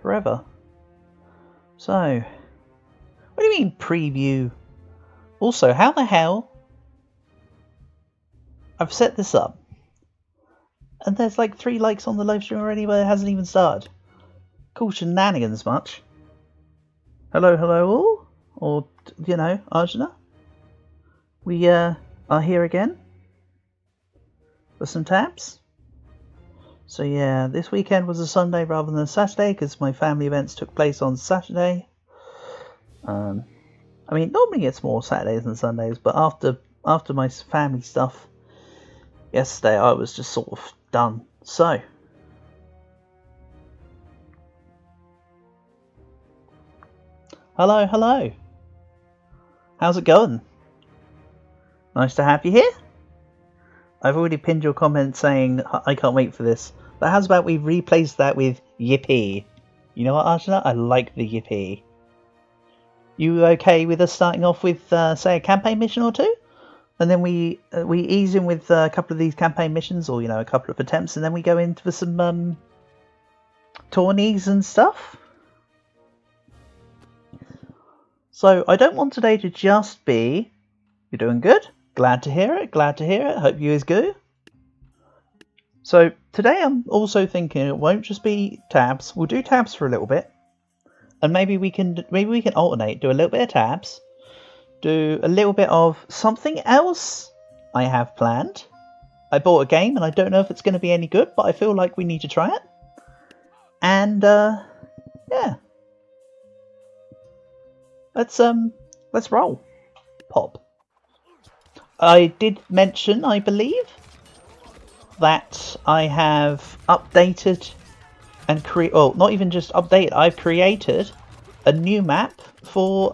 forever. So, what do you mean preview? Also, how the hell? I've set this up. And there's like 3 likes on the live stream already, but it hasn't even started. Cool shenanigans much. Hello, hello all. Or, you know, Arjuna. We are here again. For some tabs. So yeah, this weekend was a Sunday rather than a Saturday because my family events took place on Saturday. I mean, normally it's more Saturdays than Sundays, but after my family stuff yesterday, I was just sort of done. So, hello, hello. How's it going? Nice to have you here. I've already pinned your comment saying I can't wait for this. But how's about we replace that with yippee? You know what, Arjuna? I like the yippee. You okay with us starting off with, say, a campaign mission or two? And then we ease in with a couple of these campaign missions, or, you know, a couple of attempts, and then we go into for some tourneys and stuff. So, I don't want today to just be, you're doing good, glad to hear it, hope you is good. So, today I'm also thinking it won't just be tabs, we'll do tabs for a little bit. And maybe we can alternate, do a little bit of tabs, do a little bit of something else I have planned. I bought a game and I don't know if it's going to be any good, but I feel like we need to try it. And yeah, let's roll. Pop. I did mention, I believe, that I have updated and not even just updated, I've created a new map for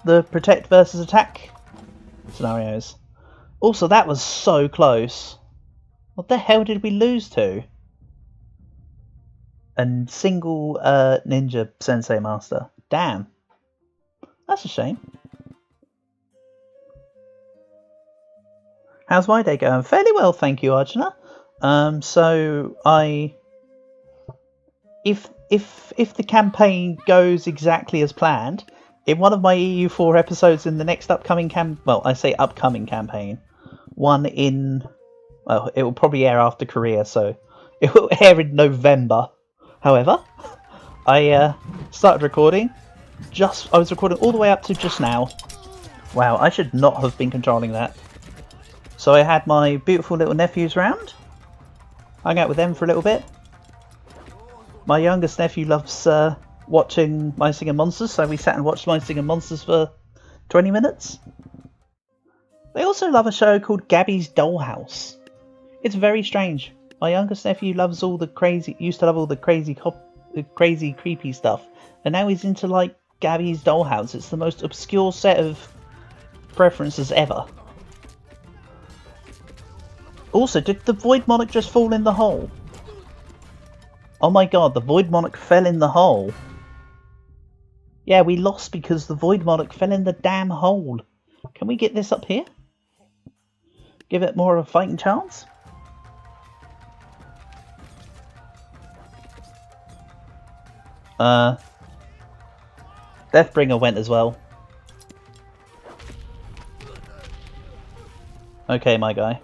the protect versus attack scenarios. Also, that was so close. What the hell did we lose to? And single ninja sensei master. Damn. That's a shame. How's my day going? Fairly well, thank you, Arjuna. So if the campaign goes exactly as planned, in one of my EU4 episodes in the next upcoming upcoming campaign, one in, well, it will probably air after Korea, so it will air in November. However, I started recording. I was recording all the way up to just now. Wow, I should not have been controlling that. So I had my beautiful little nephews round. Hung out with them for a little bit. My youngest nephew loves watching Mice and Monsters, so we sat and watched Mice and Monsters for 20 minutes. They also love a show called Gabby's Dollhouse. It's very strange. My youngest nephew used to love all the crazy, creepy stuff, and now he's into like Gabby's Dollhouse. It's the most obscure set of preferences ever. Also, did the Void Monarch just fall in the hole? Oh my god, the Void Monarch fell in the hole. Yeah, we lost because the Void Monarch fell in the damn hole. Can we get this up here? Give it more of a fighting chance? Deathbringer went as well. Okay, my guy.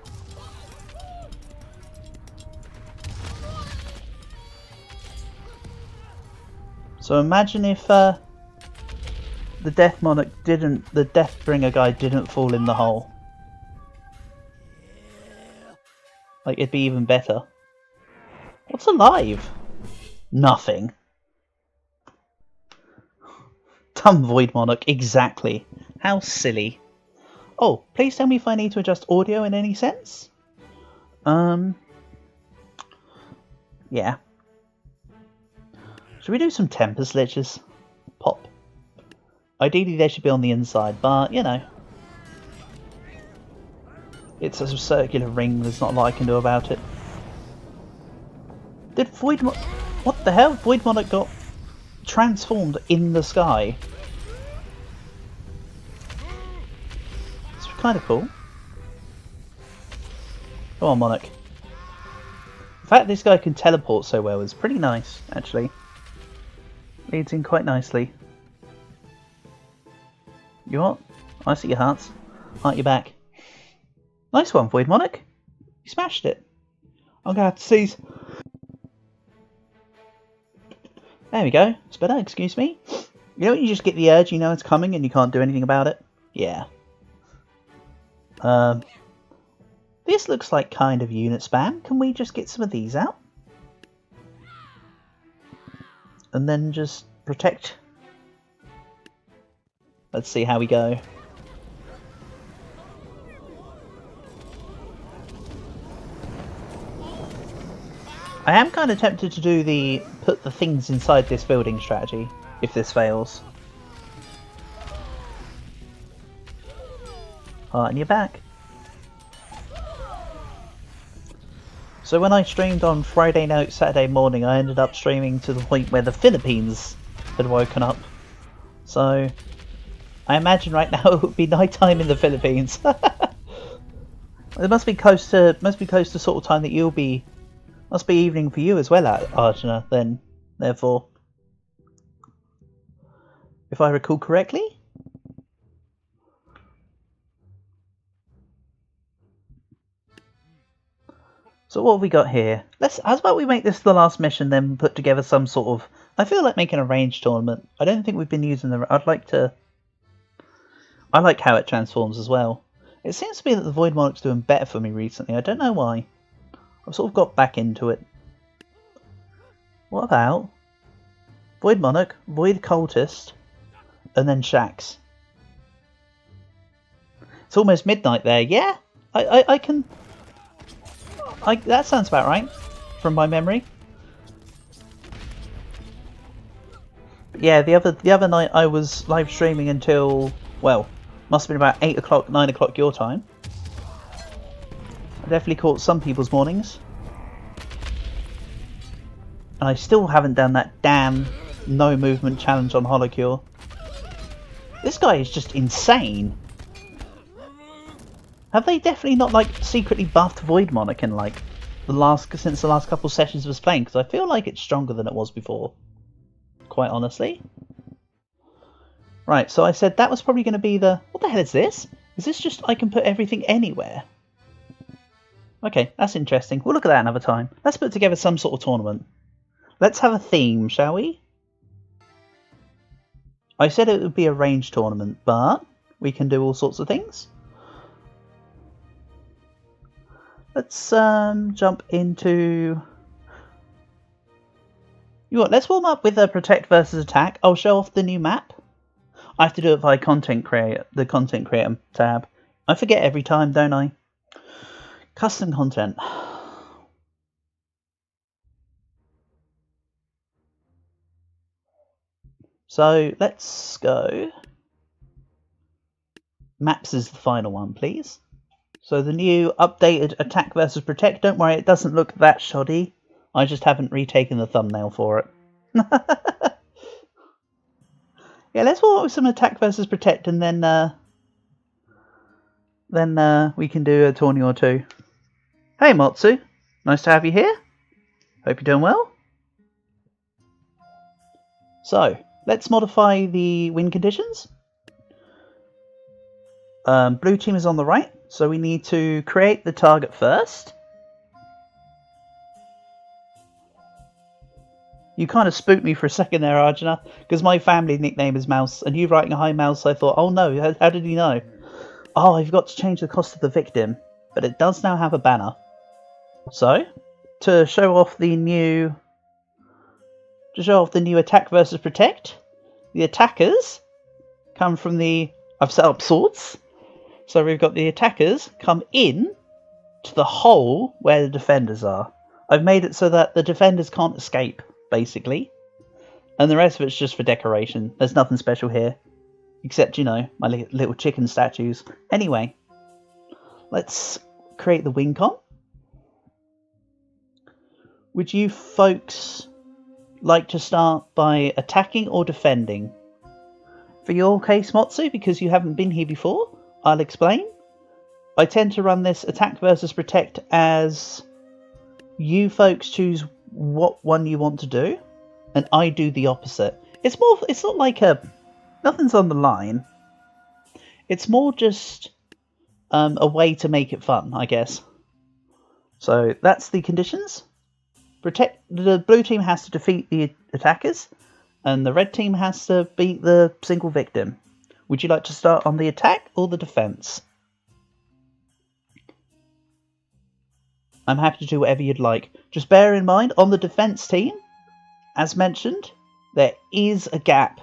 So imagine if the Deathbringer guy didn't fall in the hole. Like, it'd be even better. What's alive? Nothing. Dumb Void Monarch, exactly. How silly. Oh, please tell me if I need to adjust audio in any sense. Yeah. Should we do some Tempest Liches? Pop. Ideally they should be on the inside, but, you know. It's a circular ring, there's not a lot I can do about it. Did Void Monarch... What the hell? Void Monarch got transformed in the sky. It's kind of cool. Come on, Monarch. The fact this guy can teleport so well is pretty nice, actually. Leads in quite nicely. You what? I see your hearts. Heart your back. Nice one, Void Monarch. You smashed it. I'm gonna have to seize. There we go. It's better, excuse me. You know when you just get the urge, you know it's coming and you can't do anything about it? Yeah. This looks like kind of unit spam. Can we just get some of these out? And then just protect. Let's see how we go. I am kind of tempted to do the put the things inside this building strategy, if this fails. Heart in your back. So when I streamed on Friday night, Saturday morning, I ended up streaming to the point where the Philippines had woken up. So I imagine right now it would be night time in the Philippines. It must be close to sort of time that you'll be. Must be evening for you as well, Arjuna, then, therefore. If I recall correctly? So what have we got here? How about we make this the last mission, then put together some sort of... I feel like making a ranged tournament. I don't think we've been using the... I like how it transforms as well. It seems to be that the Void Monarch's doing better for me recently. I don't know why. I've sort of got back into it. What about Void Monarch, Void Cultist, and then Shax? It's almost midnight there. Yeah, I can. That sounds about right from my memory. But yeah, the other night I was live streaming until, well, must have been about 8 o'clock, 9 o'clock your time. I definitely caught some people's mornings. And I still haven't done that damn no movement challenge on Holocure. This guy is just insane. Have they definitely not like secretly buffed Void Monarch in like since the last couple sessions was playing? Because I feel like it's stronger than it was before. Quite honestly. Right, so I said that was probably going to be the... What the hell is this? Is this just I can put everything anywhere? Okay, that's interesting. We'll look at that another time. Let's put together some sort of tournament. Let's have a theme, shall we? I said it would be a ranged tournament, but we can do all sorts of things. Let's jump into... You know what, let's warm up with a protect versus attack. I'll show off the new map. I have to do it via the content creator tab. I forget every time, don't I? Custom content. So let's go. Maps is the final one, please. So the new updated attack versus protect. Don't worry, it doesn't look that shoddy. I just haven't retaken the thumbnail for it. Yeah, let's walk with some attack versus protect, and then we can do a tourney or two. Hey Motsu, nice to have you here. Hope you're doing well. So, let's modify the win conditions. Blue team is on the right, so we need to create the target first. You kind of spooked me for a second there, Arjuna, because my family nickname is Mouse, and you writing a hi Mouse, I thought, oh no, how did he know? Oh, I forgot to change the cost of the victim, but it does now have a banner. So, to show off the new attack versus protect, the attackers come from I've set up swords, so we've got the attackers come in to the hole where the defenders are. I've made it so that the defenders can't escape, basically. And the rest of it's just for decoration. There's nothing special here. Except, you know, my little chicken statues. Anyway, let's create the win con. Would you folks like to start by attacking or defending? For your case, Motsu, because you haven't been here before, I'll explain. I tend to run this attack versus protect as you folks choose what one you want to do, and I do the opposite. It's more. It's not like nothing's on the line. It's more just a way to make it fun, I guess. So that's the conditions. The blue team has to defeat the attackers, and the red team has to beat the single victim. Would you like to start on the attack or the defense? I'm happy to do whatever you'd like. Just bear in mind, on the defense team, as mentioned, there is a gap.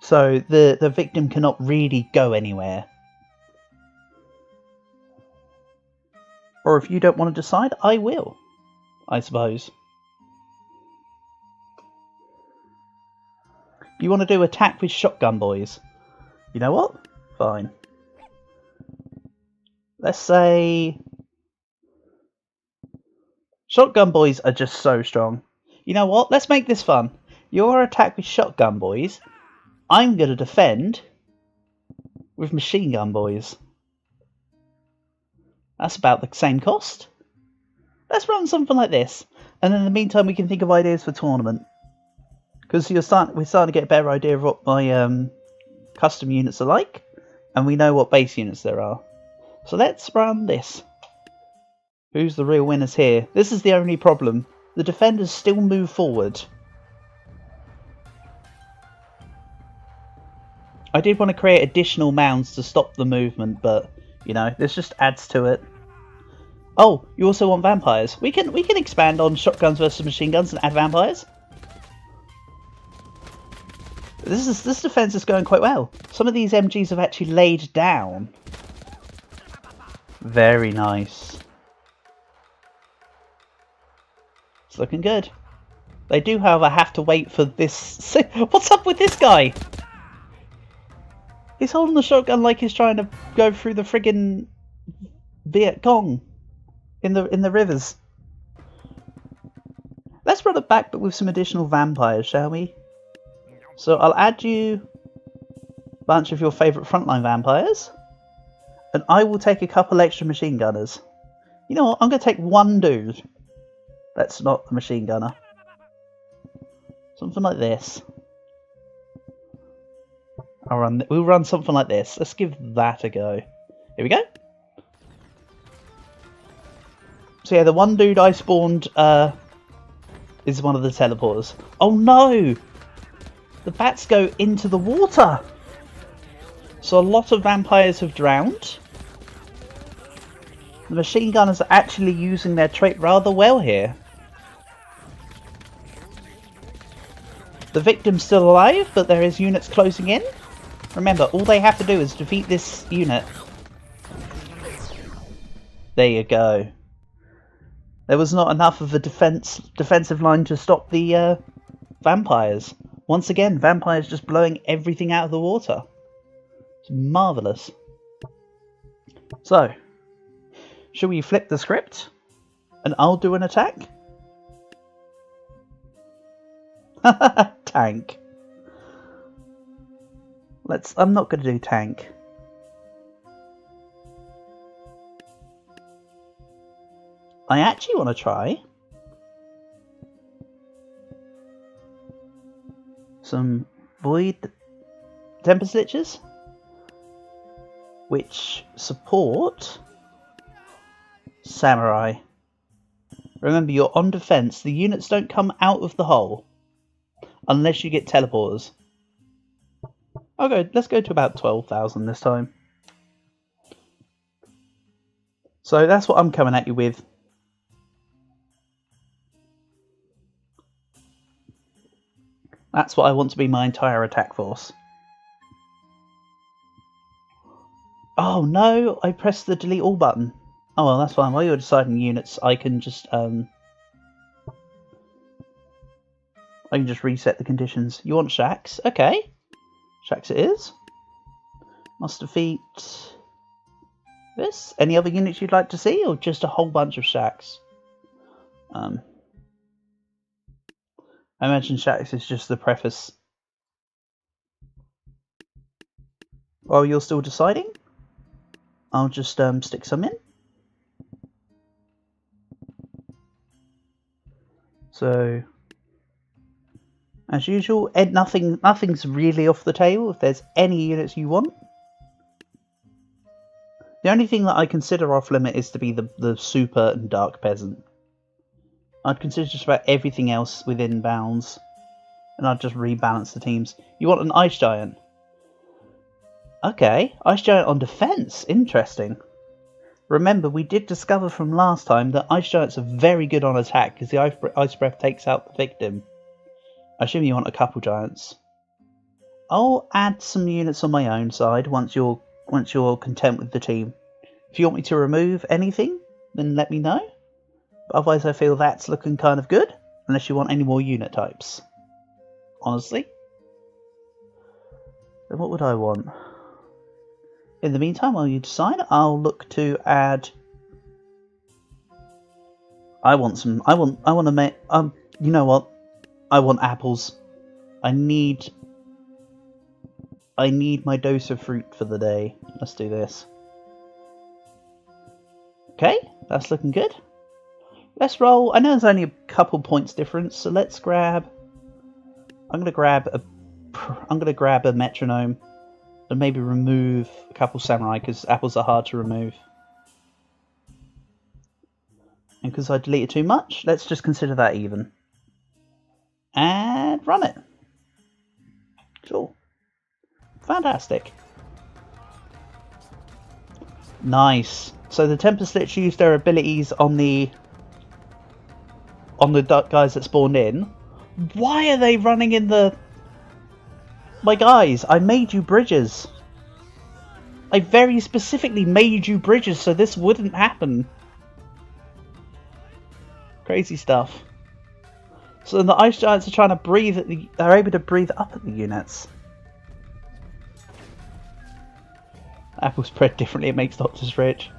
So the victim cannot really go anywhere. Or if you don't want to decide, I will, I suppose. You want to do attack with shotgun boys? You know what? Fine. Let's say... Shotgun boys are just so strong. You know what? Let's make this fun. You're attack with shotgun boys. I'm going to defend with machine gun boys. That's about the same cost. Let's run something like this. And in the meantime, we can think of ideas for tournament. Because we're starting to get a better idea of what my custom units are like. And we know what base units there are. So let's run this. Who's the real winners here? This is the only problem. The defenders still move forward. I did want to create additional mounds to stop the movement, but, you know, this just adds to it. Oh, you also want vampires. We can expand on shotguns versus machine guns and add vampires. This defense is going quite well. Some of these MGs have actually laid down. Very nice. It's looking good. They do, however, have to wait for this. What's up with this guy? He's holding the shotgun like he's trying to go through the friggin' Viet Cong in the rivers. Let's run it back, but with some additional vampires, shall we? So I'll add you a bunch of your favourite frontline vampires, and I will take a couple extra machine gunners. You know what? I'm going to take one dude. That's not the machine gunner. Something like this. We'll run something like this. Let's give that a go. Here we go. So yeah, the one dude I spawned is one of the teleporters. Oh no! The bats go into the water! So a lot of vampires have drowned. The machine gunners are actually using their trait rather well here. The victim's still alive, but there is units closing in. Remember, all they have to do is defeat this unit. There you go. There was not enough of a defensive line to stop the vampires. Once again, vampires just blowing everything out of the water. It's marvellous. So, shall we flip the script? And I'll do an attack? Tank. I'm not going to do tank. I actually want to try some Void Tempest Liches, which support Samurai. Remember, you're on defense. The units don't come out of the hole unless you get teleporters. Let's go to about 12,000 this time. So that's what I'm coming at you with. That's what I want to be my entire attack force. Oh no, I pressed the delete all button. Oh well, that's fine. While you're deciding units, I can just reset the conditions. You want shacks? Okay. Shacks it is. Must defeat this. Any other units you'd like to see, or just a whole bunch of shacks? I imagine shacks is just the preface. While you're still deciding, I'll just stick some in. So As usual, nothing's really off the table if there's any units you want. The only thing that I consider off limit is to be the super and dark peasant. I'd consider just about everything else within bounds. And I'd just rebalance the teams. You want an ice giant? Okay, ice giant on defense. Interesting. Remember, we did discover from last time that ice giants are very good on attack because the ice breath takes out the victim. I assume you want a couple giants. I'll add some units on my own side once you're content with the team. If you want me to remove anything, then let me know. But otherwise, I feel that's looking kind of good, unless you want any more unit types. Honestly. Then what would I want? In the meantime, while you decide, I'll look to add. I want to make. You know what? I want apples. I need my dose of fruit for the day. Let's do this. Okay, that's looking good. Let's roll. I know there's only a couple points difference, so let's grab. I'm gonna grab a metronome and maybe remove a couple samurai because apples are hard to remove. And because I deleted too much, let's just consider that even. And run it. Cool. Fantastic. Nice. So the Tempest Lich used their abilities on the guys that spawned in. Why are they running in the... My guys, I made you bridges. I very specifically made you bridges so this wouldn't happen. Crazy stuff. So then the ice giants are trying to breathe at the... They're able to breathe up at the units. Apples spread differently, it makes doctors rich.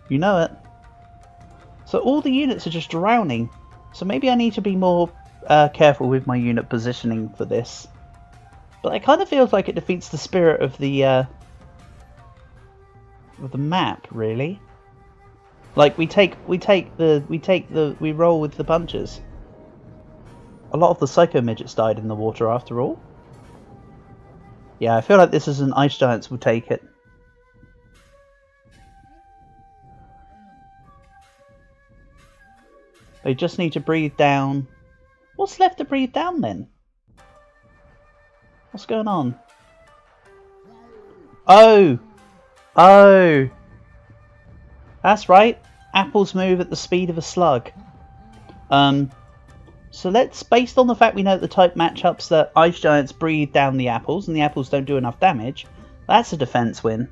You know it. So all the units are just drowning. So maybe I need to be more careful with my unit positioning for this. But it kind of feels like it defeats the spirit of the map, really. Like we roll with the punches. A lot of the psycho midgets died in the water after all. Yeah, I feel like this is an ice giants will take it. They just need to breathe down. What's left to breathe down then? What's going on? Oh! Oh! That's right. Apples move at the speed of a slug. So let's, based on the fact we know the type matchups that ice giants breathe down the apples and the apples don't do enough damage, that's a defense win.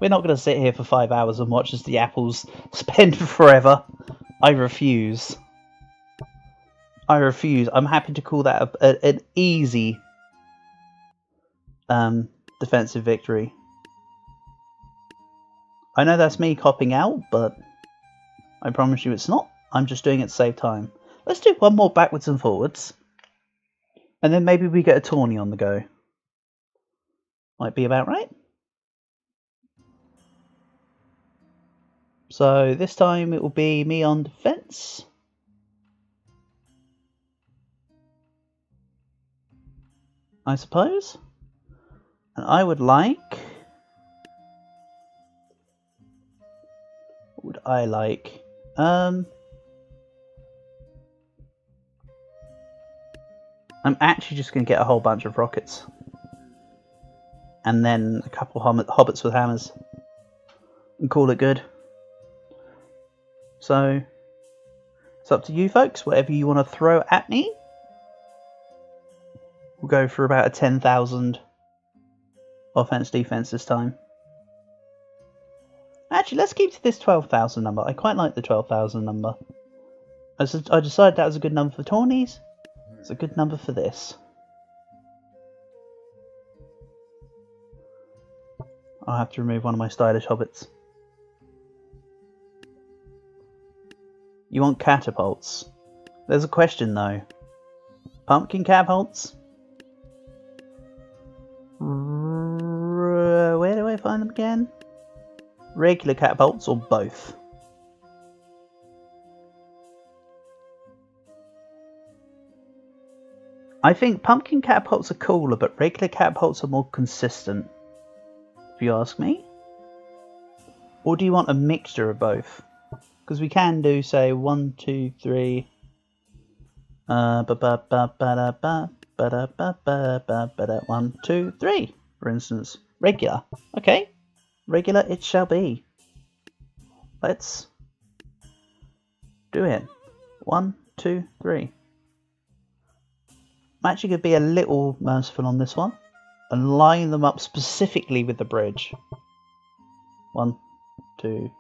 We're not going to sit here for 5 hours and watch as the apples spend forever. I refuse. I refuse. I'm happy to call that an easy defensive victory. I know that's me copping out, but I promise you it's not. I'm just doing it to save time. Let's do one more backwards and forwards. And then maybe we get a tourney on the go. Might be about right. So this time it will be me on defense. I suppose. And I would like... What would I like? I'm actually just going to get a whole bunch of rockets. And then a couple hobbits with hammers. And call it good. So, it's up to you folks. Whatever you want to throw at me. We'll go for about a 10,000 offense defense this time. Actually, let's keep to this 12,000 number. I quite like the 12,000 number. I decided that was a good number for tourneys. It's a good number for this. I'll have to remove one of my stylish hobbits. You want catapults? There's a question though. Pumpkin catapults? Where do I find them again? Regular catapults or both? I think pumpkin catapults are cooler, but regular catapults are more consistent, if you ask me. Or do you want a mixture of both? Because we can do, say, 1, 2, 3. 1, 2, 3, for instance. Regular. Okay. Regular it shall be. Let's do it. 1, 2, 3. I'm actually going to be a little merciful on this one and line them up specifically with the bridge. 1, 2,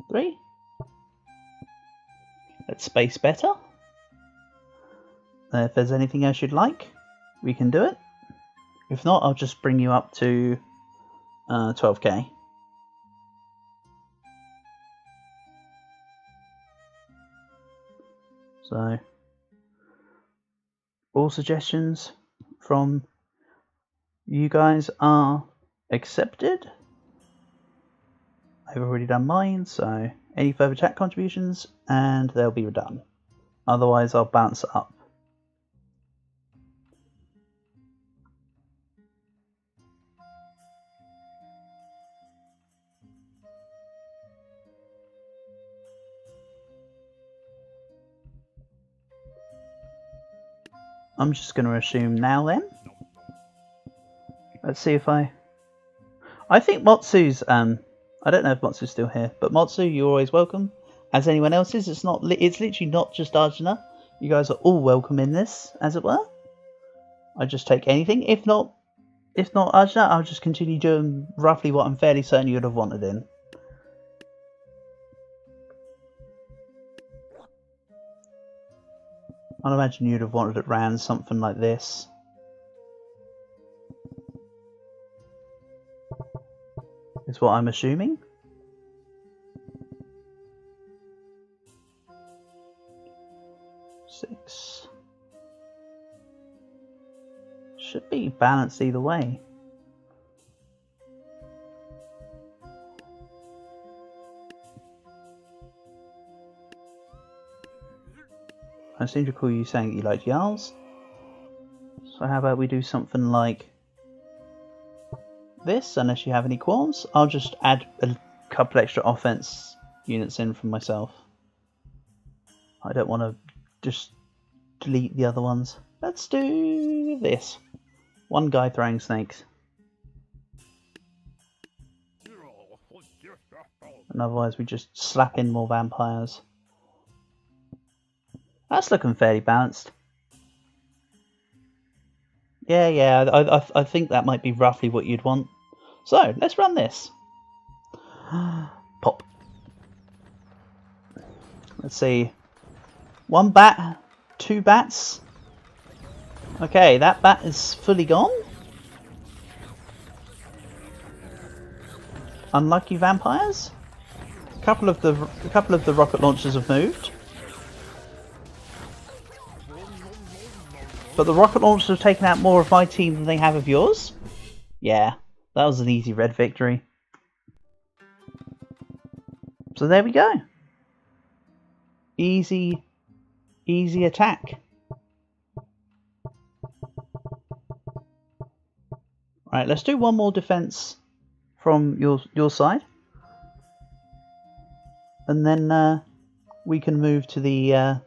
3. Let's space better. If there's anything else you'd like, we can do it. If not, I'll just bring you up to 12k. So, all suggestions from you guys are accepted. I've already done mine, so any further chat contributions and they'll be done. Otherwise, I'll bounce it up. I'm just going to assume now then. Let's see if I think Motsu's, I don't know if Motsu's still here, but Motsu, you're always welcome. As anyone else is, it's literally not just Arjuna. You guys are all welcome in this, as it were. I just take anything. If not Arjuna, I'll just continue doing roughly what I'm fairly certain you'd have wanted in. I'd imagine you'd have wanted it ran something like this. Is what I'm assuming. Six. Should be balanced either way. I seem to recall you saying that you liked Jarls. So how about we do something like this, unless you have any qualms. I'll just add a couple extra offense units in from myself. I don't want to just delete the other ones. Let's do this. One guy throwing snakes. And otherwise we just slap in more vampires. That's looking fairly balanced. Yeah, I think that might be roughly what you'd want. So, let's run this. Pop. Let's see. 1 bat, 2 bats. Okay, that bat is fully gone. Unlucky vampires. A couple of the rocket launchers have moved. But the rocket launchers have taken out more of my team than they have of yours. Yeah, that was an easy red victory. So there we go. Easy attack. Right, let's do one more defense from your side. And then we can move to the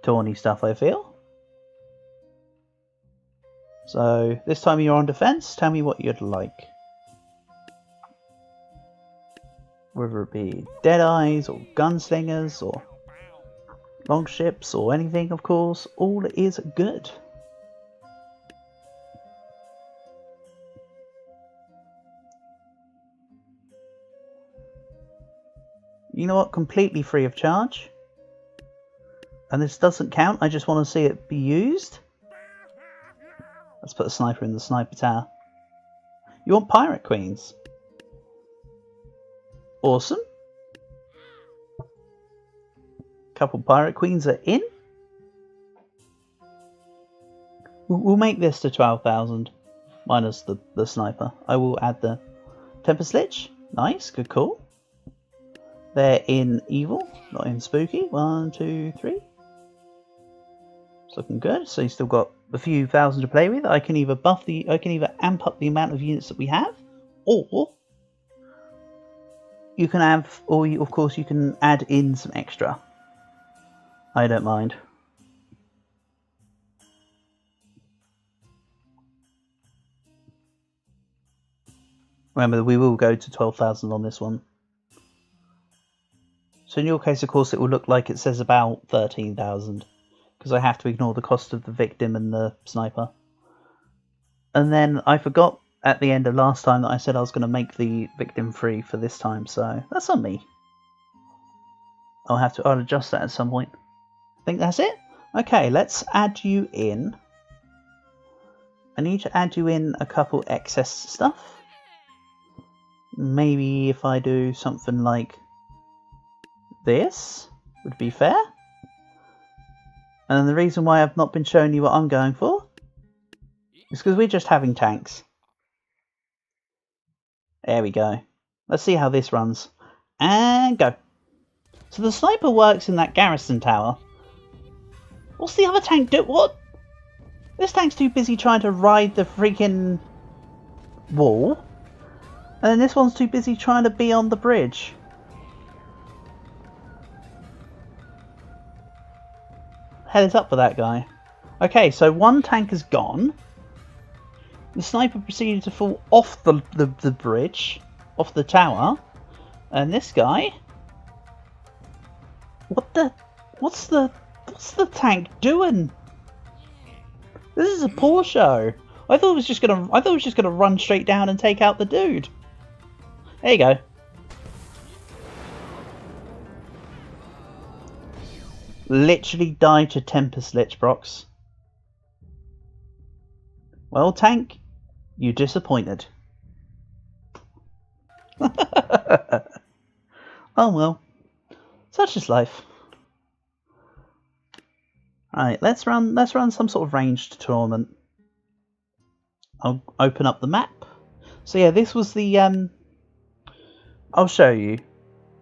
tawny stuff, I feel. So, this time you're on defense, tell me what you'd like. Whether it be Deadeyes, or Gunslingers, or Longships, or anything, of course, all is good. You know what? Completely free of charge. And this doesn't count, I just want to see it be used. Let's put a sniper in the sniper tower. You want pirate queens? Awesome. Couple pirate queens are in. We'll make this to 12,000 minus the sniper. I will add the Tempest Lich. Nice, good call. They're in evil, not in spooky. 1, 2, 3. It's looking good. So you've still got a few thousand to play with. I can either amp up the amount of units that we have, or you can have, of course, you can add in some extra. I don't mind. Remember, we will go to 12,000 on this one. So in your case, of course, it will look like it says about 13,000. Because I have to ignore the cost of the victim and the sniper. And then I forgot at the end of last time that I said I was going to make the victim free for this time. So that's on me. I'll adjust that at some point. I think that's it. Okay, let's add you in. I need to add you in a couple excess stuff. Maybe if I do something like this would be fair. And the reason why I've not been showing you what I'm going for is because we're just having tanks. There we go. Let's see how this runs. And go. So the sniper works in that garrison tower. What's the other tank do? What? This tank's too busy trying to ride the freaking wall. And then this one's too busy trying to be on the bridge. Hell is up with that guy. Okay, so one tank is gone. The sniper proceeded to fall off the bridge, off the tower. And this guy... What's the tank doing? This is a poor show. I thought it was just gonna run straight down and take out the dude. There you go. Literally died to Tempest Lich, Brox. Well, tank, you disappointed. Oh well, such is life. Right, let's run some sort of ranged tournament. I'll open up the map. So yeah, this was the I'll show you.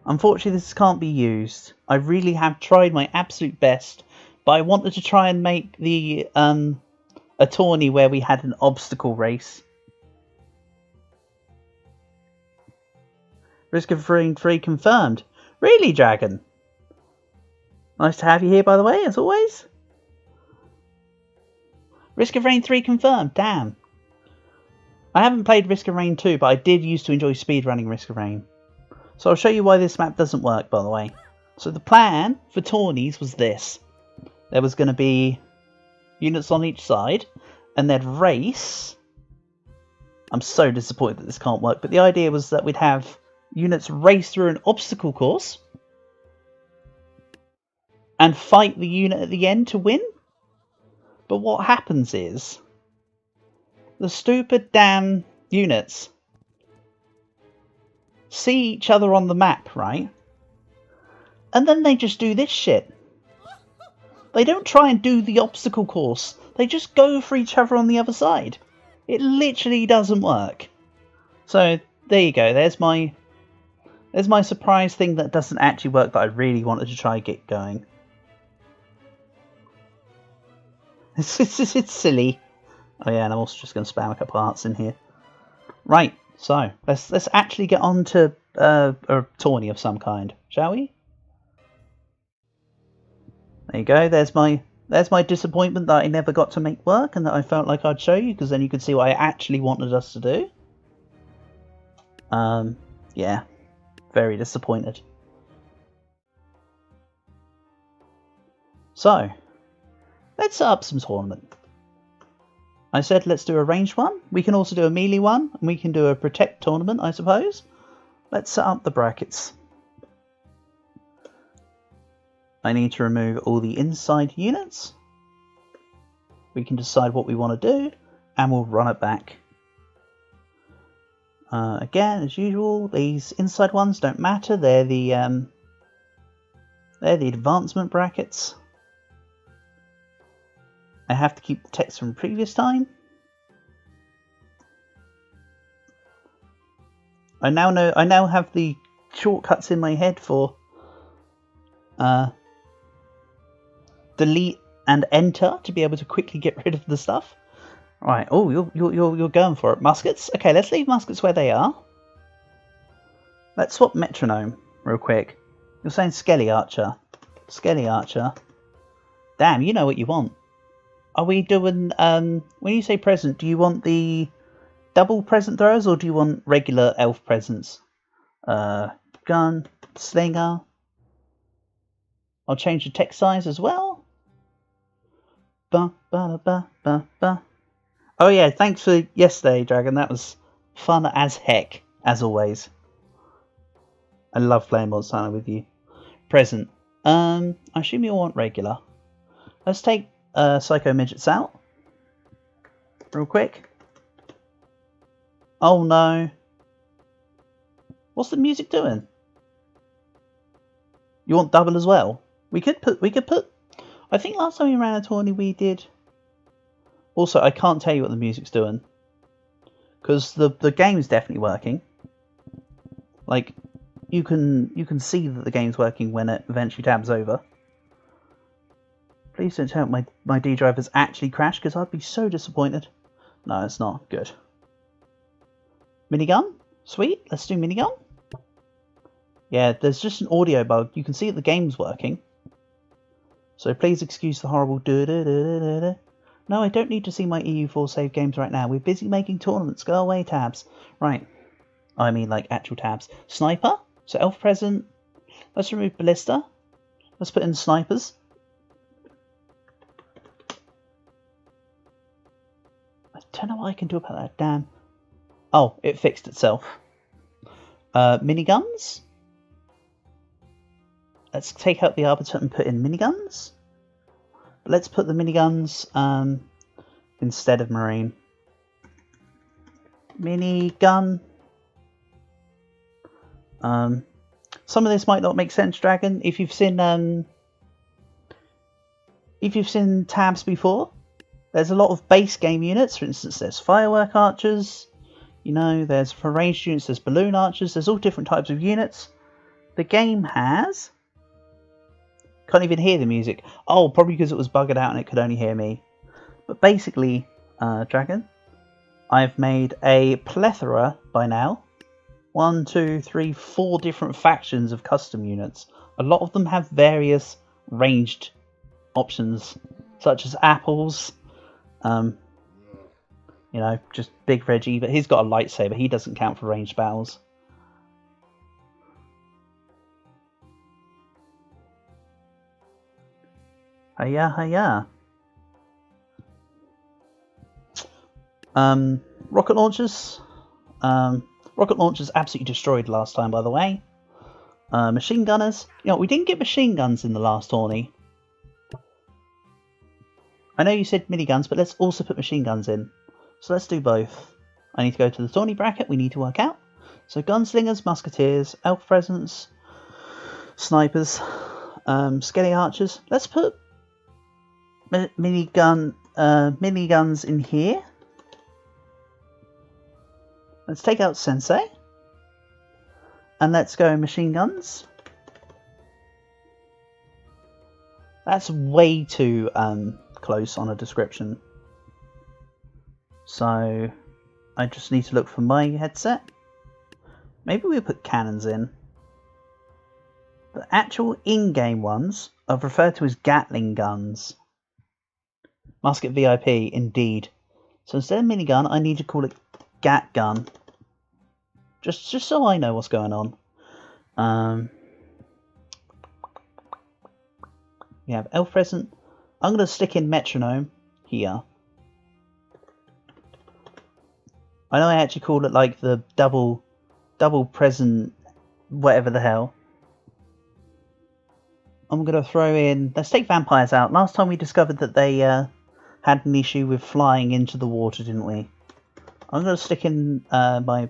Unfortunately, this can't be used. I really have tried my absolute best, but I wanted to try and make the a tourney where we had an obstacle race. Risk of being free confirmed. Really, Dragon? Nice to have you here, by the way, as always. Risk of Rain 3 confirmed. Damn. I haven't played Risk of Rain 2, but I did used to enjoy speedrunning Risk of Rain. So I'll show you why this map doesn't work, by the way. So the plan for tourneys was this. There was going to be units on each side, and they'd race. I'm so disappointed that this can't work, but the idea was that we'd have units race through an obstacle course and fight the unit at the end to win. But what happens is the stupid damn units see each other on the map, right? And then they just do this shit. They don't try and do the obstacle course. They just go for each other on the other side. It literally doesn't work. So there you go. There's my surprise thing that doesn't actually work that I really wanted to try and get going. It's silly. Oh yeah, and I'm also just going to spam a couple hearts in here. Right, so let's actually get on to a tourney of some kind, shall we? There you go. There's my disappointment that I never got to make work, and that I felt like I'd show you, because then you could see what I actually wanted us to do. Yeah, very disappointed. So, let's set up some tournament. I said let's do a ranged one. We can also do a melee one, and we can do a protect tournament, I suppose. Let's set up the brackets. I need to remove all the inside units. We can decide what we want to do, and we'll run it back. Again, as usual, these inside ones don't matter. They're the advancement brackets. I have to keep the text from previous time. I now have the shortcuts in my head for delete and enter to be able to quickly get rid of the stuff. Right. Oh, you're going for it. Muskets. Okay, let's leave muskets where they are. Let's swap metronome real quick. You're saying Skelly Archer. Skelly Archer. Damn, you know what you want. Are we doing, when you say present, do you want the double present throwers or do you want regular elf presents? Gun, slinger. I'll change the text size as well. Ba, ba, ba, ba, ba. Oh yeah, thanks for yesterday, Dragon. That was fun as heck, as always. I love playing Monster Hunter with you. Present. I assume you'll want regular. Let's take Psycho Midgets out. Real quick. Oh no. What's the music doing? You want double as well? We could put I think last time we ran a tourney we did. Also, I can't tell you what the music's doing. Because the game's definitely working. Like, you can see that the game's working when it eventually tabs over. Please don't tell me my D drive has actually crashed, because I'd be so disappointed. No, it's not. Good. Minigun? Sweet, let's do minigun. Yeah, there's just an audio bug. You can see that the game's working. So please excuse the horrible da-da-da-da-da-da. No, I don't need to see my EU4 save games right now. We're busy making tournaments. Go away, tabs. Right. I mean, like, actual tabs. Sniper. So, elf present. Let's remove ballista. Let's put in snipers. I don't know what I can do about that. Damn. Oh, it fixed itself. Miniguns. Let's take out the arbiter and put in miniguns. Let's put the miniguns instead of marine. Minigun. Some of this might not make sense, Dragon. If you've seen tabs before, there's a lot of base game units. For instance, there's firework archers. You know, there's for ranged units, there's balloon archers. There's all different types of units. The game has. Can't even hear the music. Oh, probably because it was buggered out and it could only hear me. But basically, Dragon, I've made a plethora by now. 1, 2, 3, 4 different factions of custom units. A lot of them have various ranged options, such as apples. You know, just Big Reggie, but he's got a lightsaber. He doesn't count for ranged battles. Hiya, hiya. Rocket launchers. Rocket launchers absolutely destroyed last time, by the way. Machine gunners. You know, we didn't get machine guns in the last tourney. I know you said miniguns, but let's also put machine guns in. So let's do both. I need to go to the tourney bracket. We need to work out. So gunslingers, musketeers, elf presents, snipers, skelly archers. Let's put miniguns in here. Let's take out Sensei. And let's go machine guns. That's way too close on a description. So I just need to look for my headset. Maybe we'll put cannons in. The actual in-game ones are referred to as Gatling guns. Musket VIP, indeed. So instead of minigun, I need to call it Gat gun. Just so I know what's going on. We have elf present. I'm going to stick in metronome here. I know I actually call it like the double present, whatever the hell. I'm going to throw in. Let's take vampires out. Last time we discovered that they had an issue with flying into the water, didn't we? I'm going to stick in one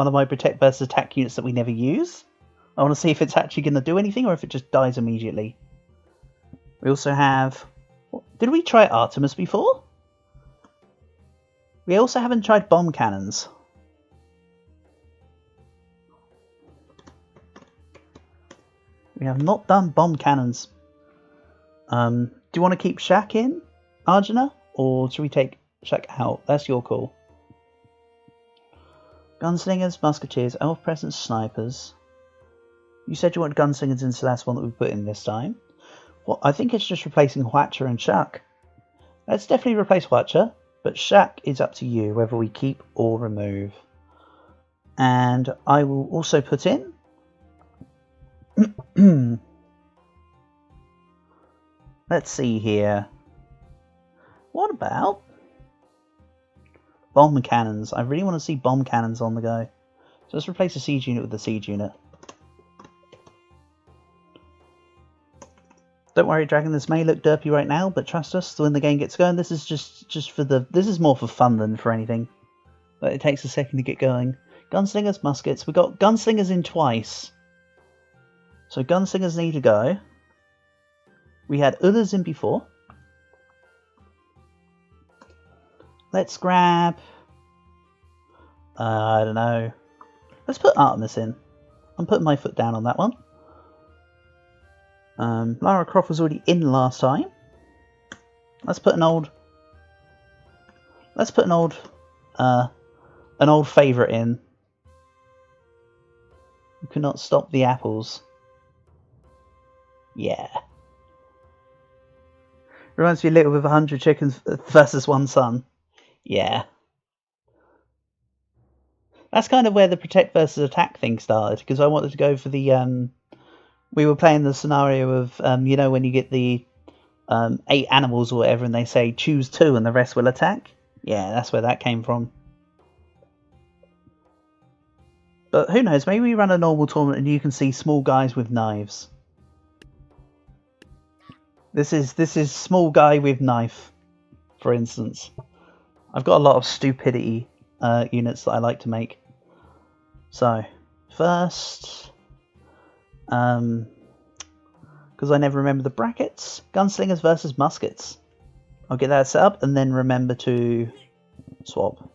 of my protect versus attack units that we never use. I want to see if it's actually going to do anything or if it just dies immediately. We also have... Did we try Artemis before? We also haven't tried bomb cannons. We have not done bomb cannons. Do you want to keep Shaq in, Arjuna? Or should we take Shaq out? That's your call. Gunslingers, musketeers, elf presence, snipers. You said you wanted gunslingers in, so that's one that we put in this time. Well, I think it's just replacing Hwacha and Shaq. Let's definitely replace Hwacha, but Shaq is up to you whether we keep or remove. And I will also put in let's see here. What about bomb cannons? I really want to see bomb cannons on the go. So let's replace the siege unit with the siege unit. Don't worry, Dragon, this may look derpy right now, but trust us, when the game gets going, this is just for the... This is more for fun than for anything. But it takes a second to get going. Gunslingers, muskets. We got gunslingers in twice. So gunslingers need to go. We had others in before. Let's grab... I don't know. Let's put Artemis in. I'm putting my foot down on that one. Lara Croft was already in last time. Let's put an old favourite in. You cannot stop the apples. Yeah. Reminds me a little with 100 chickens versus one son. Yeah. That's kind of where the protect versus attack thing started, because I wanted to go for the we were playing the scenario of you know, when you get the 8 animals or whatever and they say choose 2 and the rest will attack. Yeah, that's where that came from. But who knows, maybe we run a normal tournament and you can see small guys with knives. This is small guy with knife, for instance. I've got a lot of stupidity units that I like to make. So, first, because I never remember the brackets, gunslingers versus muskets. I'll get that set up and then remember to swap.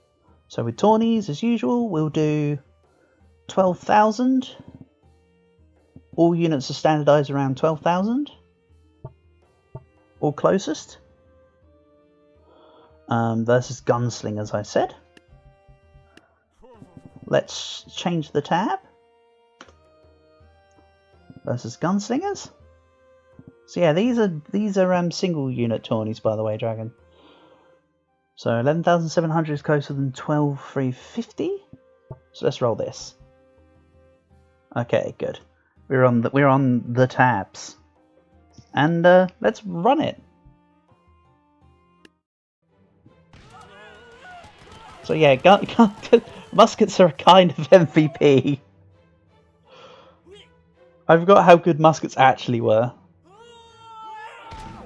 So with Tawnies, as usual, we'll do 12,000. All units are standardised around 12,000. Or closest. Versus gunslingers, I said. Let's change the tab. Versus gunslingers. So yeah, these are single unit Tawnies, by the way, Dragon. So 11,700 is closer than 12,350. So let's roll this. Okay, good. We're on the tabs, and let's run it. So yeah, muskets are a kind of MVP. I forgot how good muskets actually were.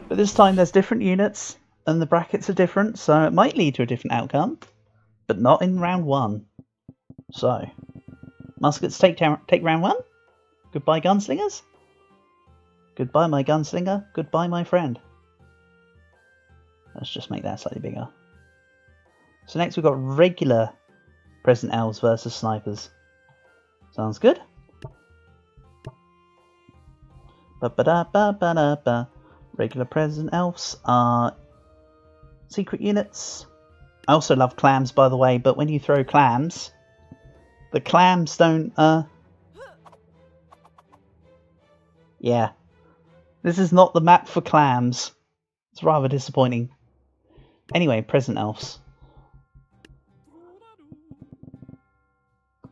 But this time there's different units, and the brackets are different, so it might lead to a different outcome. But not in round 1. So, muskets take round 1. Goodbye, gunslingers. Goodbye, my gunslinger. Goodbye, my friend. Let's just make that slightly bigger. So next we've got regular present elves versus snipers. Sounds good. Ba-ba-da-ba-ba-da-ba. Regular present elves are secret units. I also love clams, by the way, but when you throw clams, the clams don't, yeah. This is not the map for clams. It's rather disappointing. Anyway, present elves.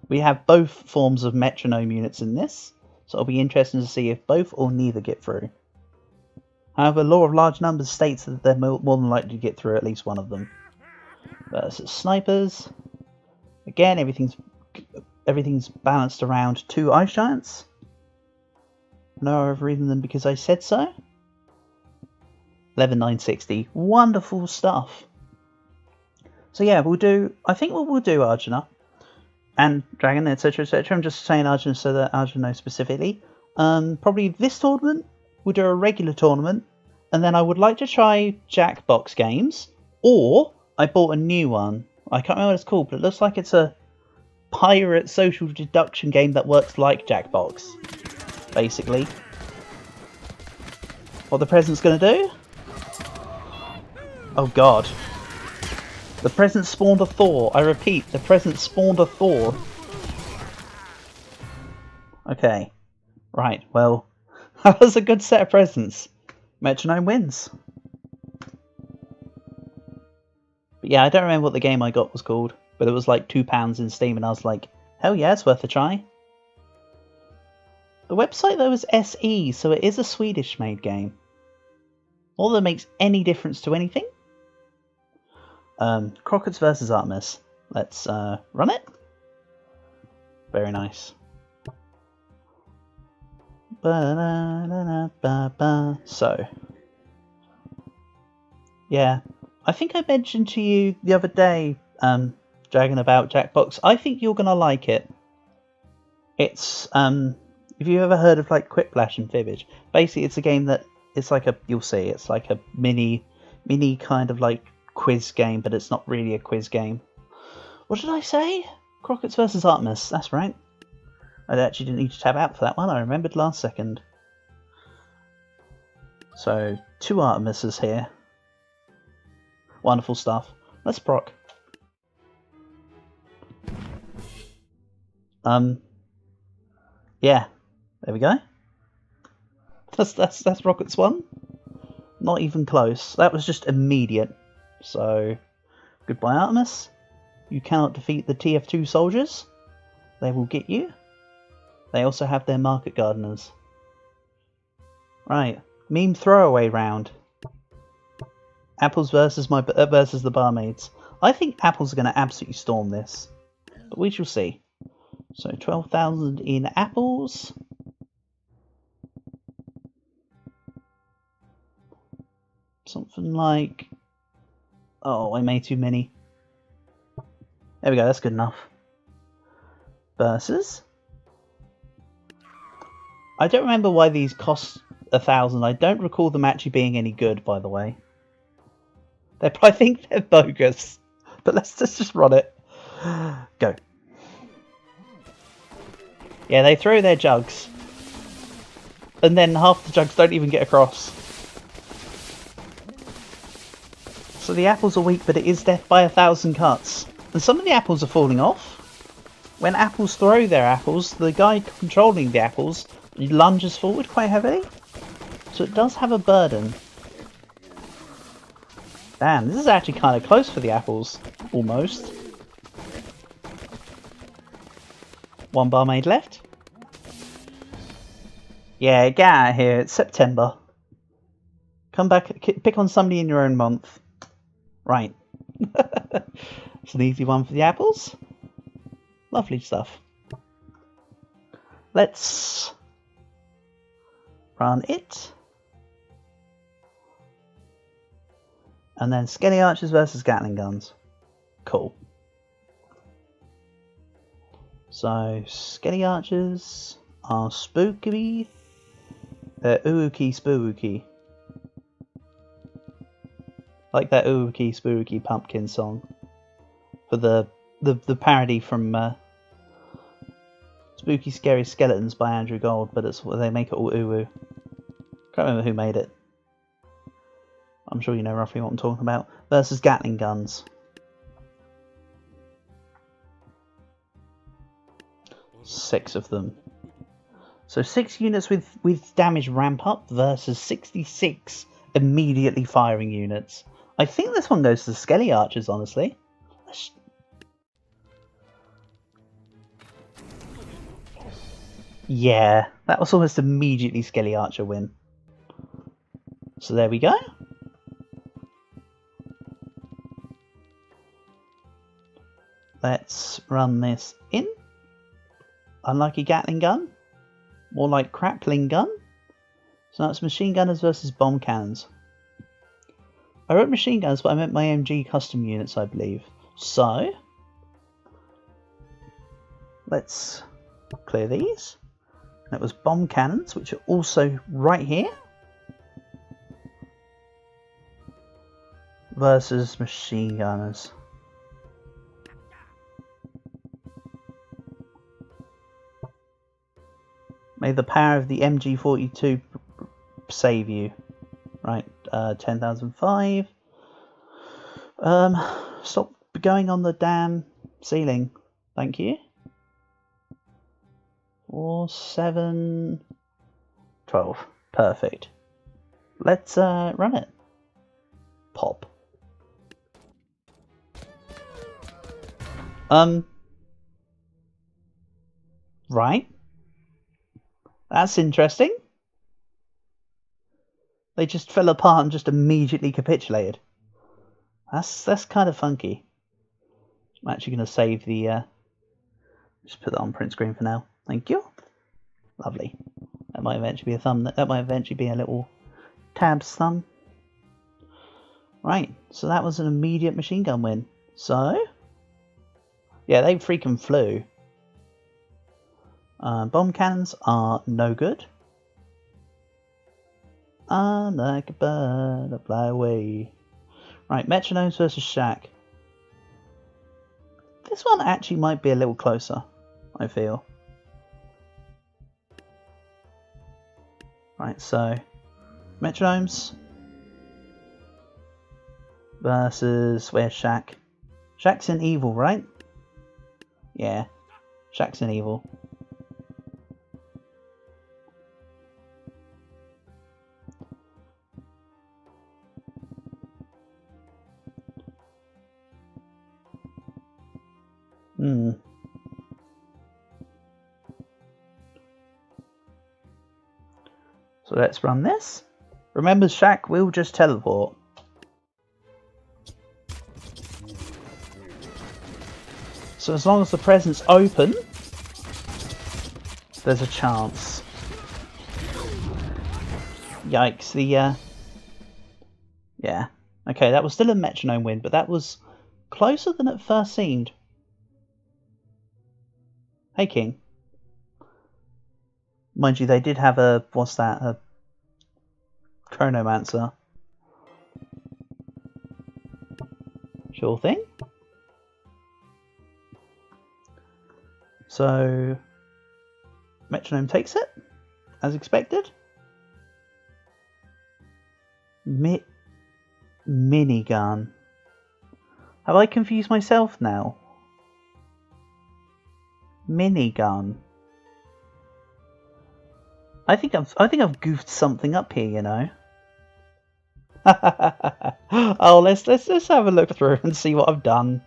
We have both forms of metronome units in this, so it'll be interesting to see if both or neither get through. However, law of large numbers states that they're more than likely to get through at least one of them. Versus snipers. Again, everything's balanced around 2 ice giants. No other reason than because I said so. 11,960. Wonderful stuff. So yeah, I think what we'll do, Arjuna, and Dragon, etc, etc. I'm just saying Arjuna so that Arjuna knows specifically. Probably this tournament, we'll do a regular tournament, and then I would like to try Jackbox games, or I bought a new one. I can't remember what it's called, but it looks like it's a pirate social deduction game that works like Jackbox, basically. What the present's going to do Oh god. The present spawned a Thor. I repeat, the present spawned a Thor. Okay. Right, well, that was a good set of presents. Metronome wins. But yeah, I don't remember what the game I got was called, but it was like £2 in Steam, and I was like, hell yeah, it's worth a try. The website though is SE, so it is a Swedish-made game. Not that it makes any difference to anything. Crockett's versus Artemis. Let's run it. Very nice. So, yeah, I think I mentioned to you the other day, Dragon, about Jackbox. I think you're gonna like it. It's if you've ever heard of like Quiplash and Fibbage, basically it's a game that it's like you'll see, it's like a mini kind of like quiz game, but it's not really a quiz game. What did I say? Crockett's versus Artemis. That's right. I actually didn't need to tab out for that one. I remembered last second. So 2 Artemises here. Wonderful stuff. Let's proc. Yeah. There we go. That's Rocket's one. Not even close. That was just immediate. So, goodbye Artemis. You cannot defeat the TF2 soldiers. They will get you. They also have their market gardeners. Right, meme throwaway round. Apples versus versus the barmaids. I think Apples are going to absolutely storm this, but we shall see. So 12,000 in apples. Something like... Oh, I made too many. There we go, that's good enough. Versus... I don't remember why these cost 1,000. I don't recall them actually being any good, by the way. I think they're bogus. But let's just run it. Go. Yeah, they throw their jugs. And then half the jugs don't even get across. So the apples are weak, but it is death by 1,000 cuts. And some of the apples are falling off. When apples throw their apples, the guy controlling the apples lunges forward quite heavily. So it does have a burden. Damn, this is actually kind of close for the apples. Almost. 1 barmaid left. Yeah, get out of here. It's September. Come back, pick on somebody in your own month. Right. It's an easy one for the apples. Lovely stuff. Let's run it. And then Skelly Archers versus Gatling Guns. Cool. So, Skelly Archers are spooky. They're ooky spooky. Like that ooky spooky pumpkin song. For the parody from Spooky Scary Skeletons by Andrew Gold, but it's they make it all ooh. Can't remember who made it. I'm sure you know roughly what I'm talking about. Versus Gatling Guns. Six of them. So 6 units with damage ramp up versus 66 immediately firing units. I think this one goes to the Skelly Archers, honestly. Yeah, that was almost immediately Skelly Archer win. So there we go. Let's run this in. Unlucky Gatling gun. More like Crackling gun. So that's machine gunners versus bomb cannons. I wrote machine guns, but I meant my MG custom units, I believe. So let's clear these. That was bomb cannons, which are also right here. Versus machine gunners. May the power of the MG42 save you. Right, 10,005. Stop going on the damn ceiling. Thank you. 4, 7, 12. Perfect. Let's run it. Pop. Right. That's interesting. They just fell apart and just immediately capitulated. That's kind of funky. I'm actually going to save the... just put that on print screen for now. Thank you. Lovely. That might eventually be a thumb. That might eventually be a little tabs thumb. Right. So that was an immediate machine gun win. So... yeah, they freaking flew. Bomb cannons are no good. I'm like a bird, I fly away. Right, Metronomes versus Shack. This one actually might be a little closer, I feel. Right, so Metronomes versus where's Shack? Shack's in evil, right? Yeah, Shack's in evil. So let's run this. Remember, Shack will just teleport. So as long as the present's open, there's a chance. Yikes, yeah. Okay, that was still a metronome win, but that was closer than it first seemed. Hey, King. Mind you, they did have a... what's that? A Chronomancer. Sure thing. So... metronome takes it, as expected. Minigun. Have I confused myself now? Minigun. I think I've goofed something up here, you know. Oh, let's have a look through and see what I've done.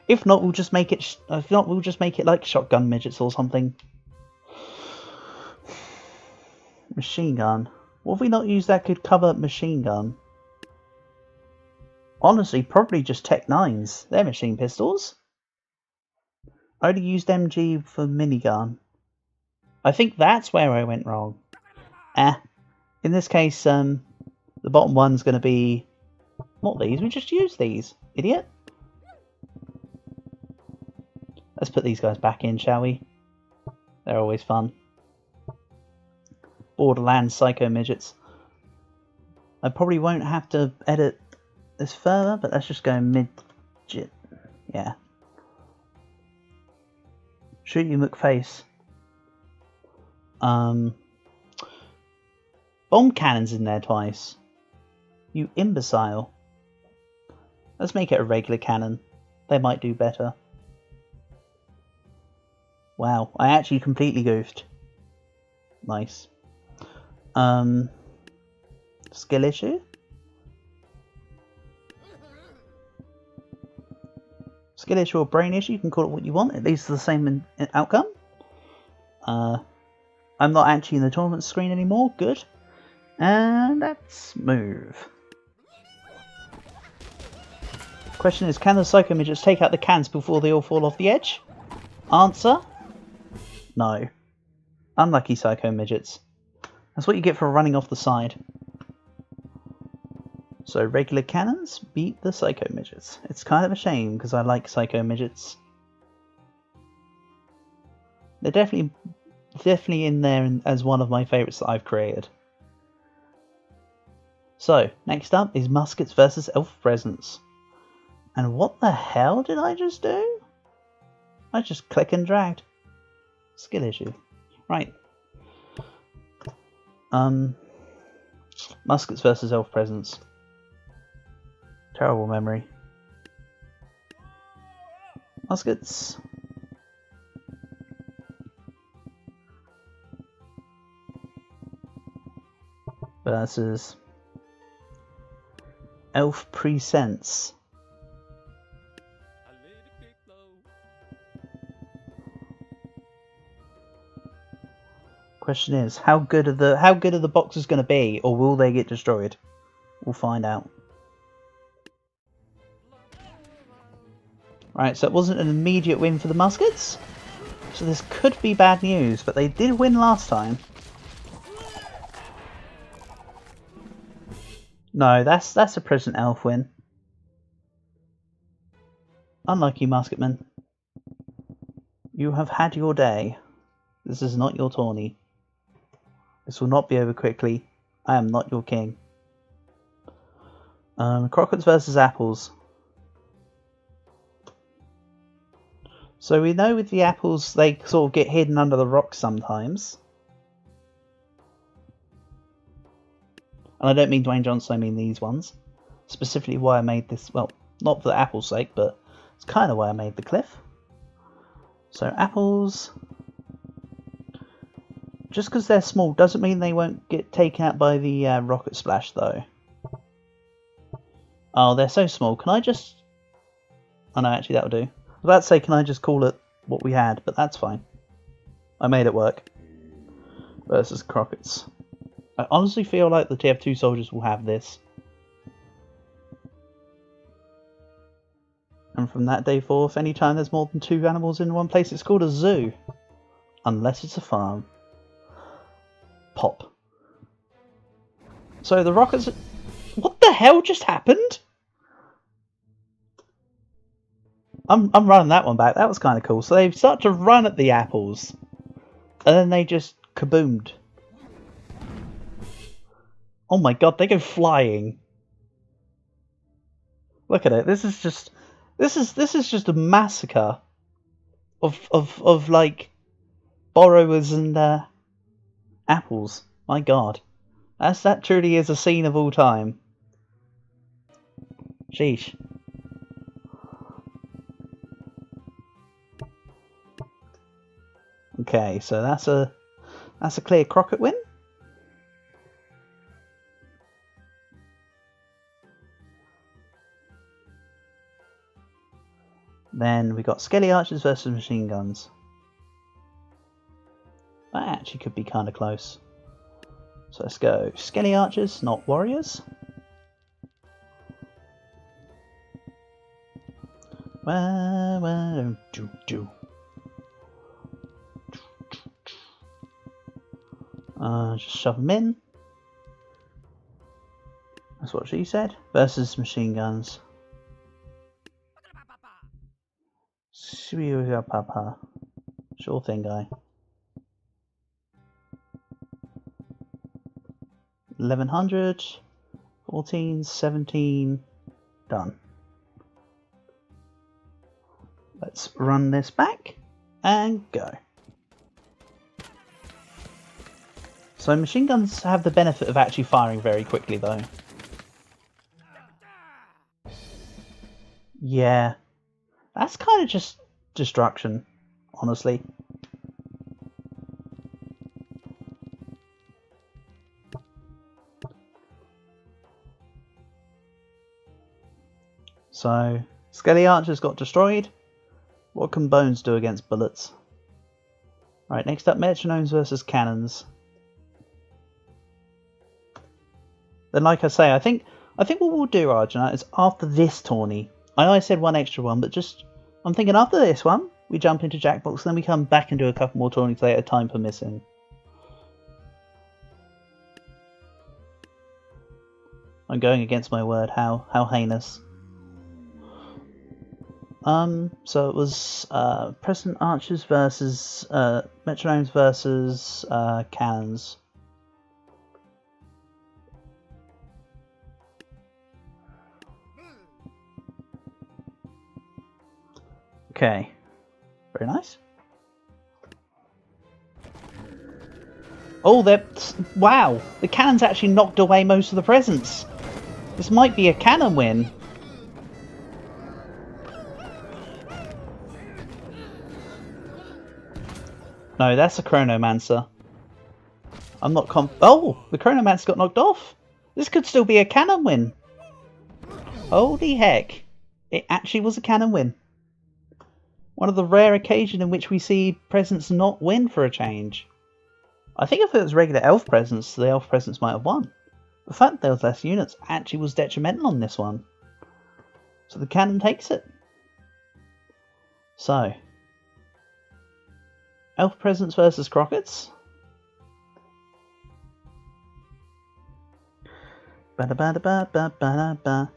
If not, we'll just make it. If not, we'll just make it like shotgun midgets or something. Machine gun. What have we not used that could cover machine gun? Honestly, probably just Tech 9s. They're machine pistols. I only used MG for minigun. I think that's where I went wrong. In this case, the bottom one's going to be... not these, we just use these. Idiot. Let's put these guys back in, shall we? They're always fun. Borderlands Psycho Midgets. I probably won't have to edit this further, but let's just go midget. Yeah. Shoot you, McFace. Bomb cannons in there twice. You imbecile. Let's make it a regular cannon. They might do better. Wow, I actually completely goofed. Nice. Skill issue? Skill issue or brain issue, you can call it what you want. It leads to the same outcome. I'm not actually in the tournament screen anymore. Good. And let's move. Question is, can the Psycho Midgets take out the cans before they all fall off the edge? Answer? No. Unlucky Psycho Midgets. That's what you get for running off the side. So regular cannons beat the Psycho Midgets. It's kind of a shame because I like Psycho Midgets. They're definitely in there as one of my favourites that I've created. So, next up is Muskets versus Elf Presents. And what the hell did I just do? I just click and dragged. Skill issue. Right. Muskets versus Elf Presents. Terrible memory. muskets. Versus Elf Presents. Question is, how good are the boxes going to be, or will they get destroyed? We'll find out. Right, so it wasn't an immediate win for the muskets, so this could be bad news, but they did win last time. No, that's a present elf win. Unlucky musketman. You have had your day. This is not your tourney. This will not be over quickly. I am not your king. Crockets versus apples. So we know with the apples they sort of get hidden under the rocks sometimes. And I don't mean Dwayne Johnson, I mean these ones. Specifically why I made this, well, not for the apple's sake, but it's kind of why I made the cliff. So apples... Just because they're small doesn't mean they won't get taken out by the rocket splash, though. Oh, they're so small. Can I just... Oh no, actually that'll do. I was about to say, can I just call it what we had? But that's fine. I made it work. Versus Crockets. I honestly feel like the TF2 soldiers will have this. And from that day forth, anytime there's more than 2 animals in one place, it's called a zoo. Unless it's a farm. Pop. So the rockets... What the hell just happened? I'm running that one back. That was kind of cool. So they start to run at the apples. And then they just kaboomed. Oh my god, they go flying. Look at it. This is just a massacre of like borrowers and apples. My god. That truly is a scene of all time. Sheesh. Okay, so that's a clear Crockett win. Then we got Skelly Archers versus Machine Guns. That actually could be kind of close. So let's go Skelly Archers, not Warriors. Just shove them in. That's what she said. Versus Machine Guns. Papa. Sure thing, guy. 1100, 14, 17, done. Let's run this back and go. So machine guns have the benefit of actually firing very quickly though. Yeah, that's kind of just destruction, honestly. So, Skelly Archers got destroyed. What can bones do against bullets? Right, next up, metronomes versus cannons. Then, like I say, I think what we'll do, Arjuna, is after this tourney. I know I said one extra one, but just I'm thinking after this one, we jump into Jackbox, then we come back and do a couple more tourneys later, time permitting. I'm going against my word. How heinous. So it was President Archers versus metronomes versus cannons. Okay, very nice. Oh, wow! The cannons actually knocked away most of the presents. This might be a cannon win. No, that's a Chronomancer. I'm not Oh! The Chronomancer got knocked off! This could still be a cannon win! Holy heck! It actually was a cannon win. One of the rare occasions in which we see presence not win for a change. I think if it was regular elf presence, the elf presence might have won. The fact that there was less units actually was detrimental on this one. So the cannon takes it. So, elf presence versus Crockett's. The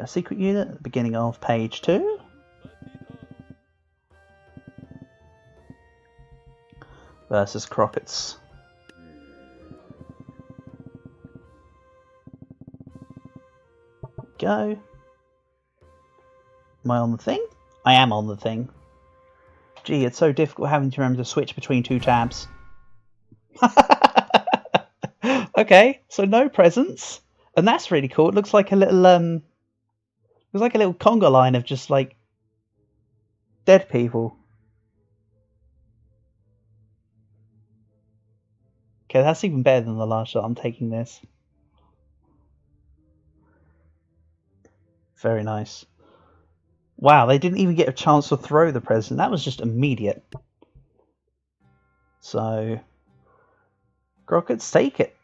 secret unit at the beginning of page 2. Versus Crockett's. Go. Am I on the thing? I am on the thing. Gee, it's so difficult having to remember to switch between 2 tabs. Okay, so no presents. And that's really cool. It looks like a little conga line of just like dead people. Okay, that's even better than the last shot. I'm taking this. Very nice. Wow, they didn't even get a chance to throw the present. That was just immediate. So, Crockett's take it.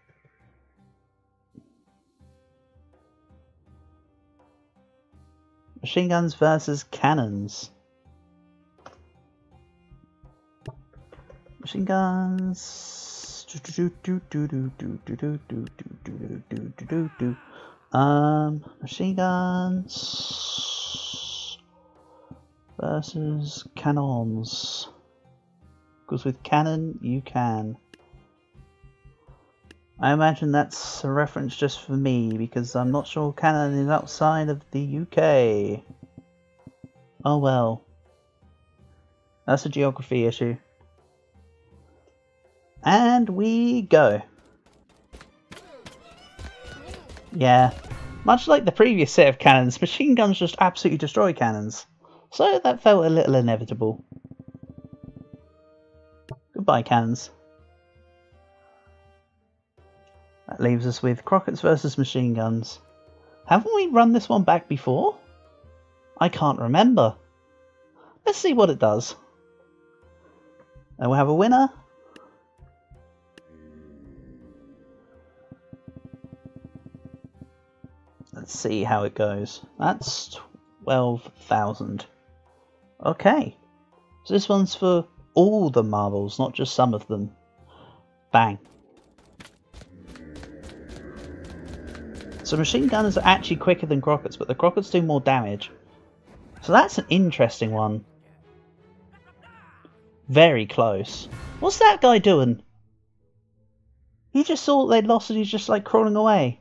Machine guns versus cannons. Machine guns. Machine guns versus cannons. Because with cannon you can. I imagine that's a reference just for me because I'm not sure cannon is outside of the UK. Oh well. That's a geography issue. And we go. Yeah. Much like the previous set of cannons, machine guns just absolutely destroy cannons. So that felt a little inevitable. Goodbye, cannons. That leaves us with Crockett's versus machine guns. Haven't we run this one back before? I can't remember. Let's see what it does. And we'll have a winner. Let's see how it goes. That's 12,000. Okay. So this one's for all the marbles, not just some of them. Bang. So machine gunners are actually quicker than Crockett's, but the Crockett's do more damage. So that's an interesting one. Very close. What's that guy doing? He just saw they'd lost and he's just like crawling away.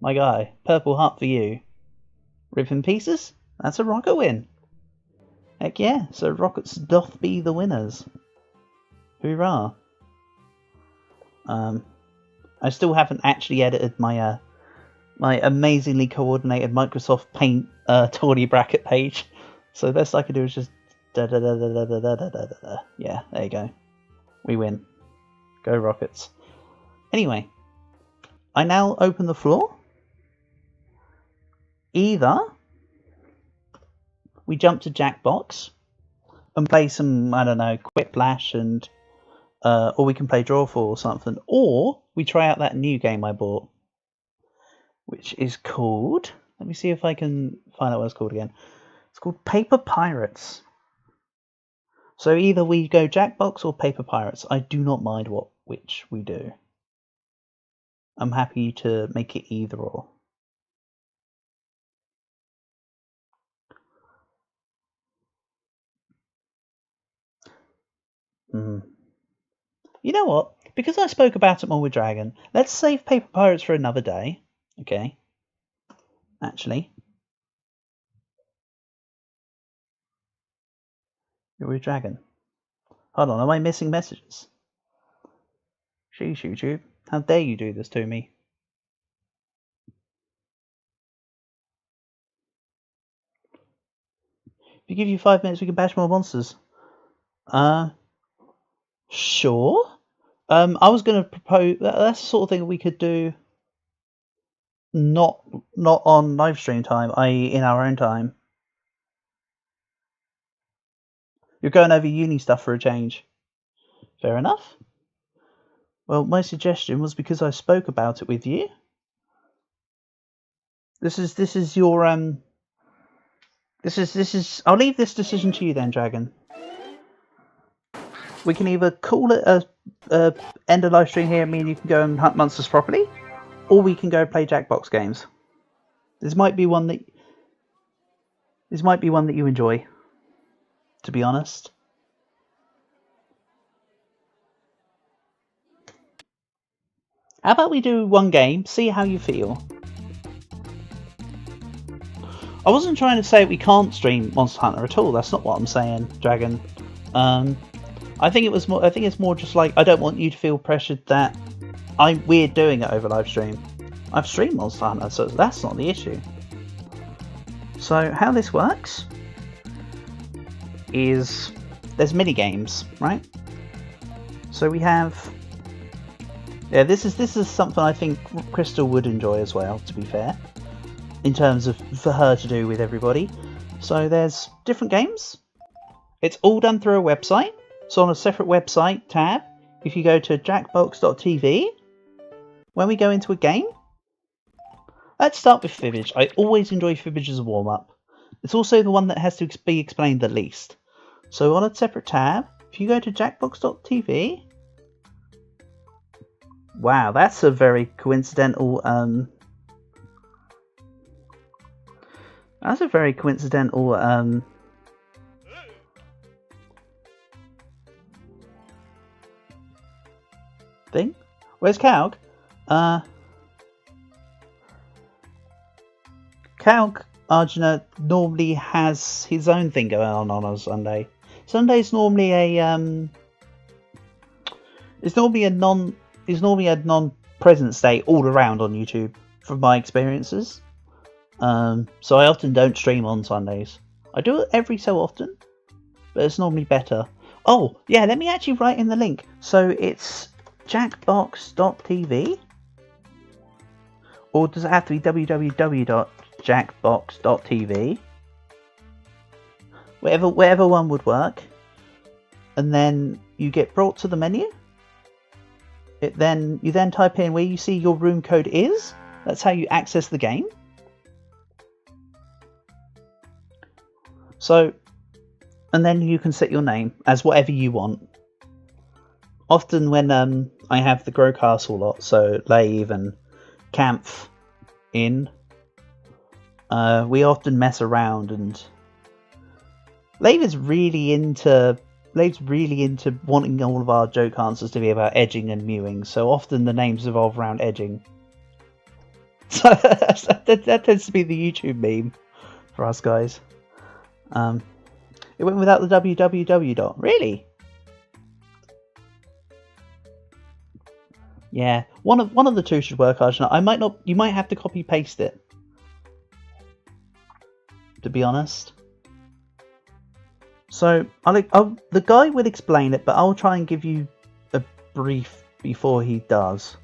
My guy, purple heart for you. Rip in pieces? That's a rocket win. Heck yeah, so Rockets doth be the winners. Hoorah. I still haven't actually edited my my amazingly coordinated Microsoft Paint tourney bracket page. So the best I can do is just da da da da da da da da da da. Yeah, there you go. We win. Go Rockets. Anyway, I now open the floor. Either we jump to Jackbox and play some, I don't know, Quiplash and or we can play Drawful or something, or we try out that new game I bought, which is called, let me see if I can find out what it's called again. It's called Paper Pirates. So either we go Jackbox or Paper Pirates. I do not mind which we do. I'm happy to make it either or. You know what? Because I spoke about it more with Dragon, let's save Paper Pirates for another day. Okay. Actually. You're with Dragon. Hold on, am I missing messages? Sheesh, YouTube. How dare you do this to me? If we give you 5 minutes, we can bash more monsters. Sure. I was going to propose that's the sort of thing we could do. Not on live stream time, i.e., in our own time. You're going over uni stuff for a change. Fair enough. Well, my suggestion was because I spoke about it with you. This is your This is. I'll leave this decision to you then, Dragon. We can either call it a end of live stream here, me and you can go and hunt monsters properly, or we can go play Jackbox games. This might be one that you enjoy, to be honest. How about we do one game, see how you feel? I wasn't trying to say we can't stream Monster Hunter at all. That's not what I'm saying, Dragon. I think it was more. I think it's more just like I don't want you to feel pressured that we're doing it over live stream. I've streamed Monster Hunter, so that's not the issue. So how this works is there's mini games, right? So we have. Yeah, this is something I think Crystal would enjoy as well, to be fair, in terms of for her to do with everybody. So there's different games. It's all done through a website. So on a separate website tab, if you go to jackbox.tv, when we go into a game, let's start with Fibbage. I always enjoy Fibbage as a warm-up. It's also the one that has to be explained the least. So on a separate tab, if you go to jackbox.tv, wow, that's a very coincidental, thing. Where's Calg? Calg Arjuna normally has his own thing going on a Sunday. Sunday's normally a it's normally a non-present state all around on YouTube, from my experiences. So I often don't stream on Sundays. I do it every so often, but it's normally better. Oh, yeah, let me actually write in the link. So it's jackbox.tv, or does it have to be www.jackbox.tv? Whatever one would work. And then you get brought to the menu. You then type in where you see your room code is. That's how you access the game. So, and then you can set your name as whatever you want. Often when I have the Grow Castle lot, so Lave and Camph in, we often mess around, and Lave's really into wanting all of our joke answers to be about edging and mewing, so often the names evolve around edging. So that tends to be the YouTube meme for us guys. It went without the www dot. Really? Yeah, one of the two should work, Arjuna. I might not. You might have to copy paste it. To be honest. So the guy will explain it, but I'll try and give you a brief before he does.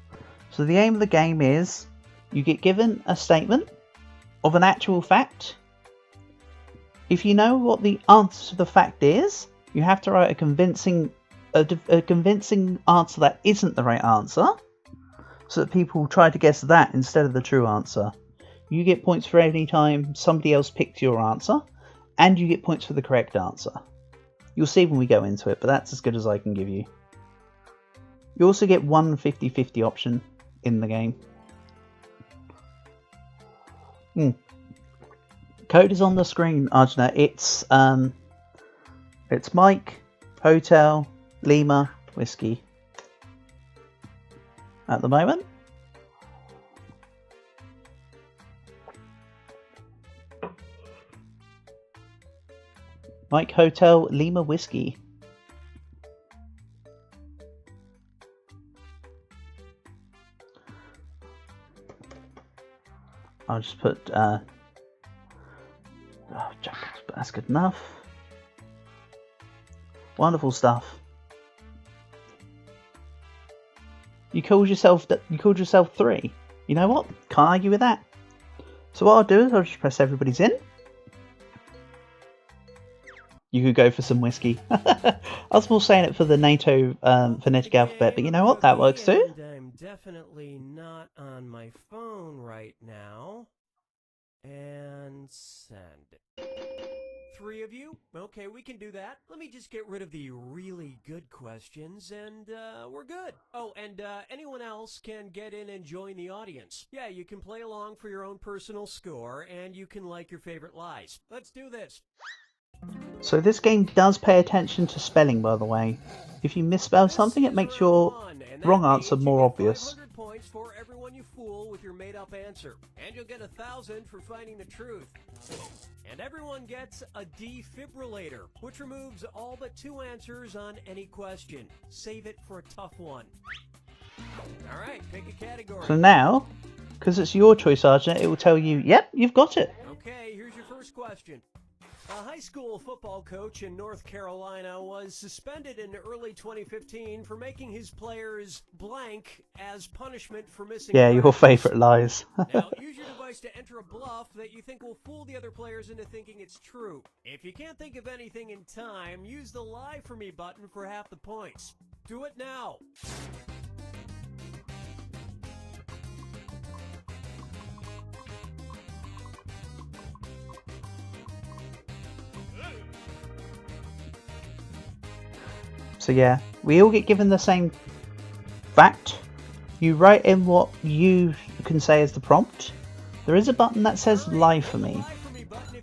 So the aim of the game is you get given a statement of an actual fact. If you know what the answer to the fact is, you have to write a convincing answer that isn't the right answer, so that people try to guess that instead of the true answer. You get points for any time somebody else picked your answer, and you get points for the correct answer. You'll see when we go into it, but that's as good as I can give you. You also get one 50-50 option in the game. Code is on the screen, Arjuna. It's Mike, Hotel, Lima, Whiskey. At the moment. Mike, Hotel, Lima, Whiskey. I'll just put Jackbox, but that's good enough. Wonderful stuff. You called yourself 3. You know what? Can't argue with that. So what I'll do is I'll just press everybody's in. You could go for some whiskey. I was more saying it for the NATO phonetic alphabet, but you know what? That works too. And I'm definitely not on my phone right now. And send. 3 of you? Okay, we can do that. Let me just get rid of the really good questions, and we're good. Oh, and anyone else can get in and join the audience. Yeah, you can play along for your own personal score, and you can like your favorite lies. Let's do this. So this game does pay attention to spelling, by the way. If you misspell something, it makes your wrong answer more obvious. 500 points for everyone you fool with your made-up answer, and you'll get 1,000 for finding the truth. And everyone gets a defibrillator, which removes all but 2 answers on any question. Save it for a tough one. All right, pick a category. So now, because it's your choice, Sergeant, it will tell you, yep, you've got it. Okay, here's your first question. A high school football coach in North Carolina was suspended in early 2015 for making his players blank as punishment for missing Yeah, your practice. favourite lies. Now, use your device to enter a bluff that you think will fool the other players into thinking it's true. If you can't think of anything in time, use the Lie For Me button for half the points. Do it now. So yeah, we all get given the same fact. You write in what you can say as the prompt. There is a button that says Lie For Me.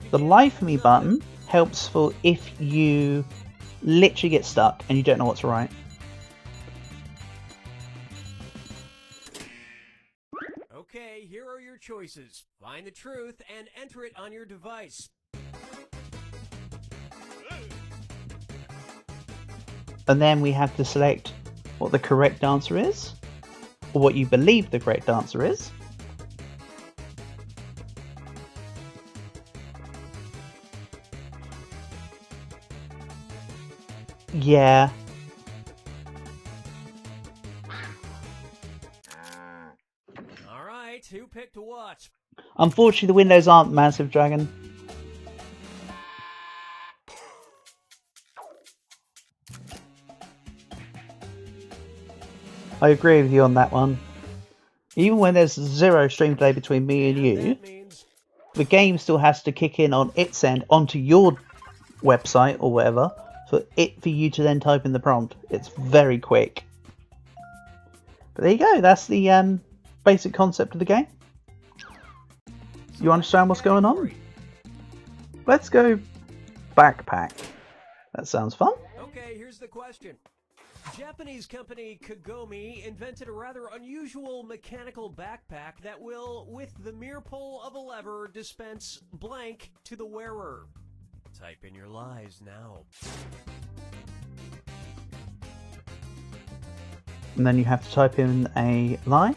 The Lie For Me button helps for if you literally get stuck and you don't know what to write. Okay, here are your choices. Find the truth and enter it on your device. And then we have to select what the correct answer is, or what you believe the correct answer is. Yeah. All right, who picked what? Unfortunately, the windows aren't massive, Dragon. I agree with you on that one. Even when there's 0 stream delay between me and you, the game still has to kick in on its end onto your website or whatever for you to then type in the prompt. It's very quick. But there you go, that's the basic concept of the game. You understand what's going on? Let's go backpack. That sounds fun. Okay, here's the question. Japanese company Kagome invented a rather unusual mechanical backpack that will, with the mere pull of a lever, dispense blank to the wearer. Type in your lies now. And then you have to type in a lie.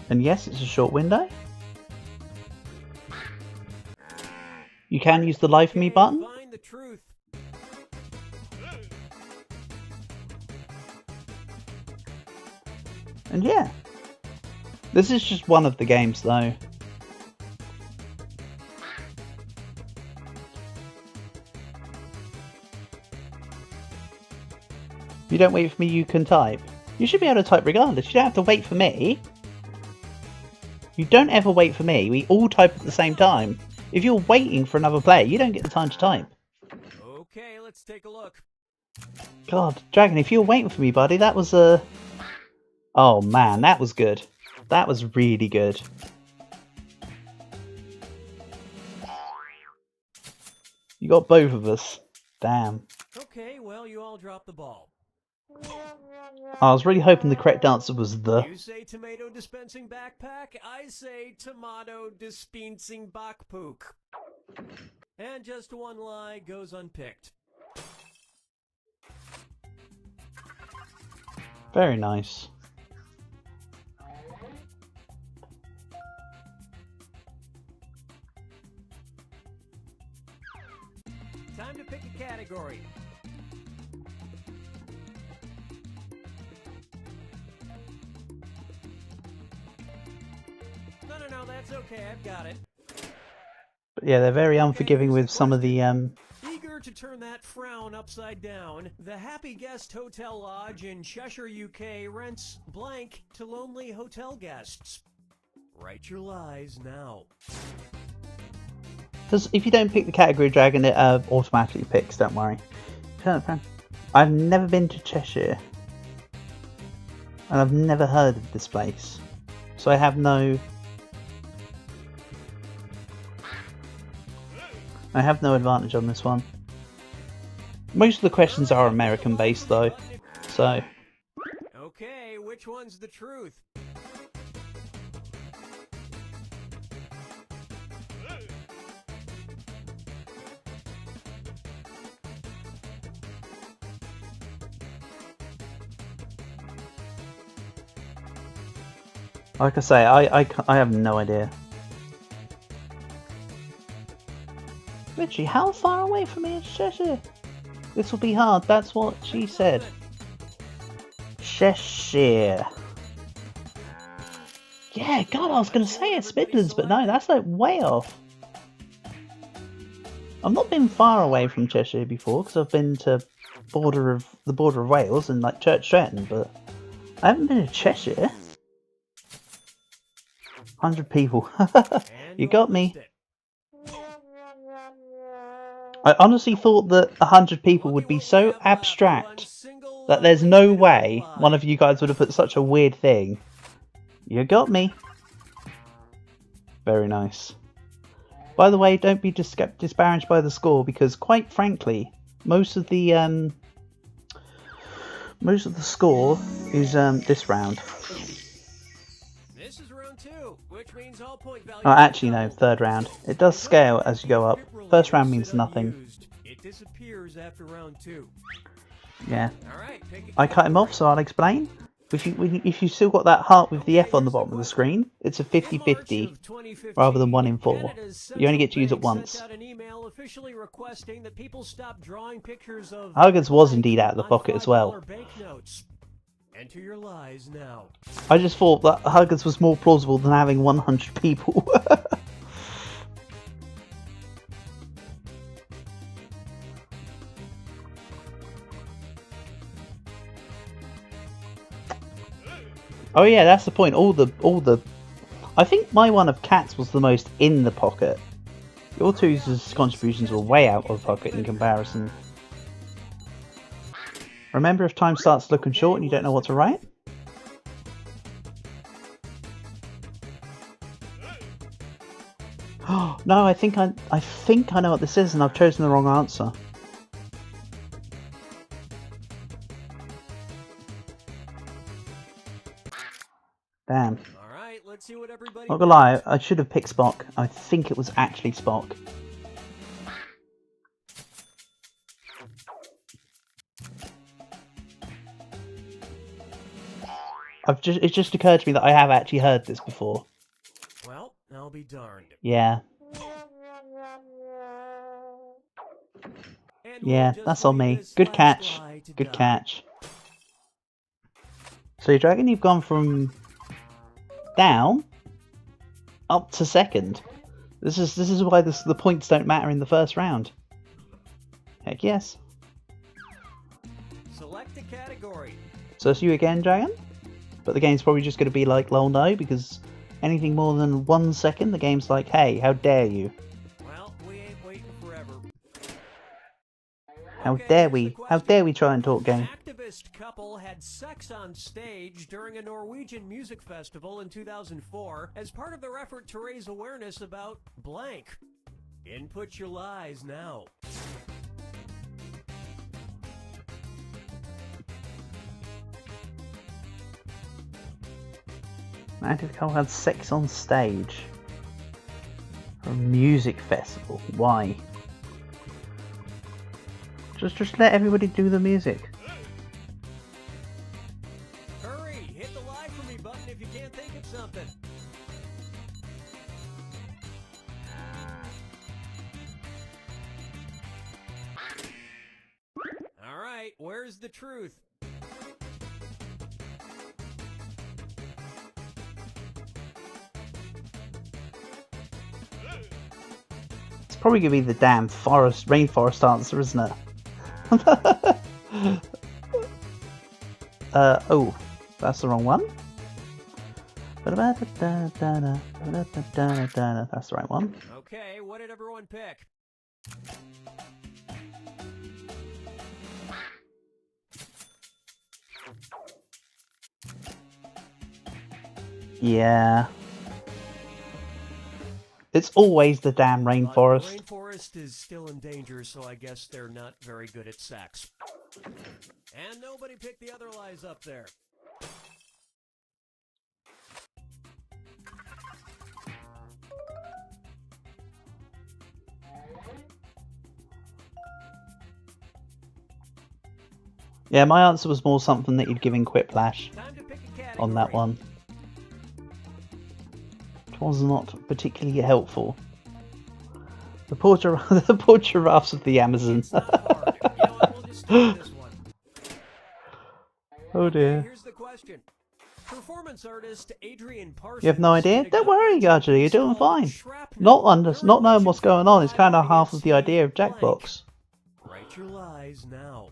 And yes, it's a short window. You can use the Lie For Me button. Find the truth. And yeah. This is just one of the games though. If you don't wait for me, you can type. You should be able to type regardless. You don't have to wait for me. You don't ever wait for me. We all type at the same time. If you're waiting for another player, you don't get the time to type. Okay, let's take a look. God, Dragon, if you're waiting for me, buddy, that was a... Oh man, that was good. That was really good. You got both of us. Damn. Okay, well, you all dropped the ball. I was really hoping the correct answer was the... You say tomato dispensing backpack, I say tomato dispensing bakpook. And just one lie goes unpicked. Very nice. Time to pick a category. No, that's okay. I've got it. But yeah, they're very unforgiving with some of the Eager to turn that frown upside down, the Happy Guest Hotel Lodge in Cheshire, UK rents blank to lonely hotel guests. Write your lies now. Because if you don't pick the category dragon, it automatically picks. Don't worry. I've never been to Cheshire, and I've never heard of this place, so I have no advantage on this one. Most of the questions are American based though, so. Okay, which one's the truth? Like I say, I have no idea. Literally, how far away from me is Cheshire? This will be hard, that's what she said. Cheshire. Yeah, God, I was going to say it's Midlands, but no, that's like way off. I've not been far away from Cheshire before, because I've been to the border of Wales and like Church Stretton, but I haven't been to Cheshire. 100 people. You got me. I honestly thought that 100 people would be so abstract that there's no way one of you guys would have put such a weird thing. You got me. Very nice. By the way, don't be disparaged by the score, because quite frankly, most of the score is this round. This is round 2, which means all point value. Oh, actually no, third round. It does scale as you go up. First round means nothing. It disappears after round 2. Yeah. All right, I cut him off, so I'll explain. If you still got that heart with the F on the bottom of the screen, it's a 50-50 rather than 1 in 4. You only get to use it once. Huggins was indeed out of the pocket as well. Enter your lies now. I just thought that Huggins was more plausible than having 100 people. Oh yeah, that's the point. All the. I think my one of cats was the most in the pocket. Your two's contributions were way out of pocket in comparison. Remember, if time starts looking short and you don't know what to write? No, I think I know what this is, and I've chosen the wrong answer. Damn. Alright, let's see what everybody. Not gonna lie, I should have picked Spock. I think it was actually Spock. It just occurred to me that I have actually heard this before. Well, I'll be darned. Yeah. Yeah, that's on me. Good catch. Good catch. So, Dragon, you've gone from down up to second. This is why the points don't matter in the first round. Heck yes. Select a category. So it's you again, Dragon? But the game's probably just going to be like, lol no, because anything more than 1 second, the game's like, hey, how dare you? Well, we ain't waiting forever. How dare we? How dare we try and talk game? An activist couple had sex on stage during a Norwegian music festival in 2004 as part of their effort to raise awareness about blank. Input your lies now. An active couple had sex on stage for a music festival. Why? Just let everybody do the music. Hurry, hit the lie for me button if you can't think of something. All right, where's the truth? probably going to be the damn rainforest answer, isn't it? Oh, that's the wrong one. That's the right one. Okay, what did everyone pick? Yeah. It's always the damn rainforest. The rainforest is still in danger, so I guess they're not very good at sex. And nobody picked the other lies up there. Yeah, my answer was more something that you'd give in Quiplash on that one. It was not particularly helpful. The poor giraffes of the Amazon. Oh dear. Here's the question. Performance artist Adrian Parsons. You have no idea? Don't worry, Gardner, you're doing fine. Not knowing what's going on is kind of half of the idea of Jackbox. Write your lies now.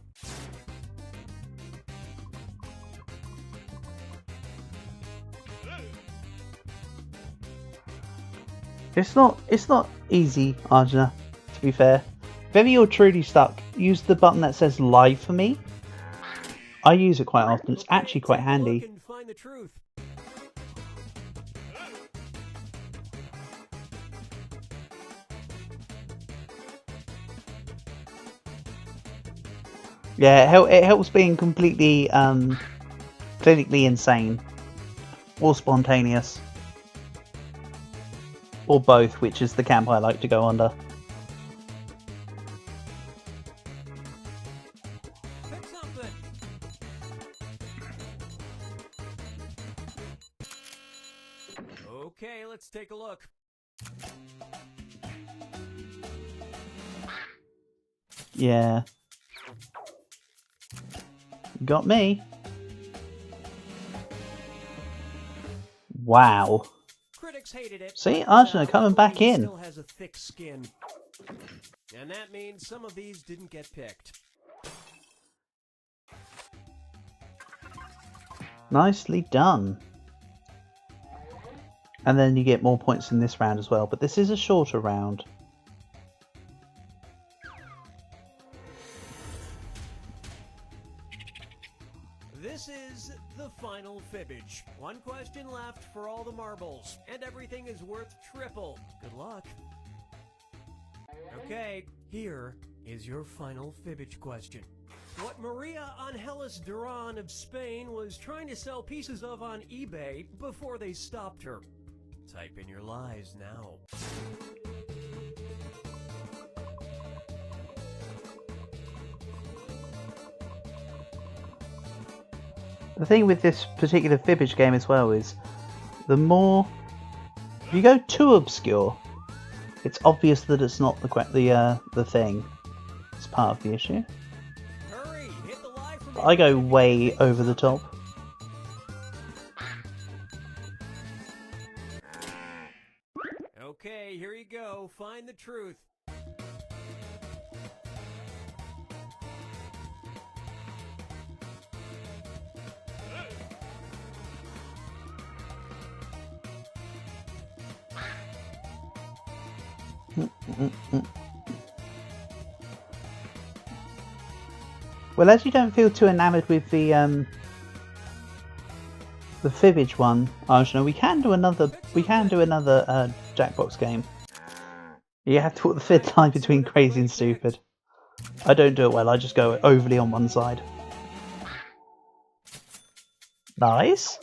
It's not easy, Arjuna, to be fair. If ever you're truly stuck, use the button that says live for me. I use it quite often. It's actually quite handy. Find the truth. Yeah, it helps being completely clinically insane or spontaneous. Or both, which is the camp I like to go under. Pick something. Okay, let's take a look. Yeah. Got me. Wow. Critics hated it. See, Arjuna coming back in. Still has a thick skin. And that means some of these didn't get picked. Nicely done. And then you get more points in this round as well, but this is a shorter round. This is the final fibbage. One question left for all the marbles, and everything is worth triple. Good luck. Okay, here is your final fibbage question. What Maria Angeles Duran of Spain was trying to sell pieces of on eBay before they stopped her. Type in your lies now. The thing with this particular fibbage game as well is, the more if you go too obscure, it's obvious that it's not the thing. It's part of the issue. Hurry, hit the lie from But I go way over the top. Okay, here you go. Find the truth. Well, as you don't feel too enamoured with the fibbage one, Arjuna, we can do another Jackbox game. You have to put the fifth line between crazy and stupid. I don't do it well, I just go overly on one side. Nice.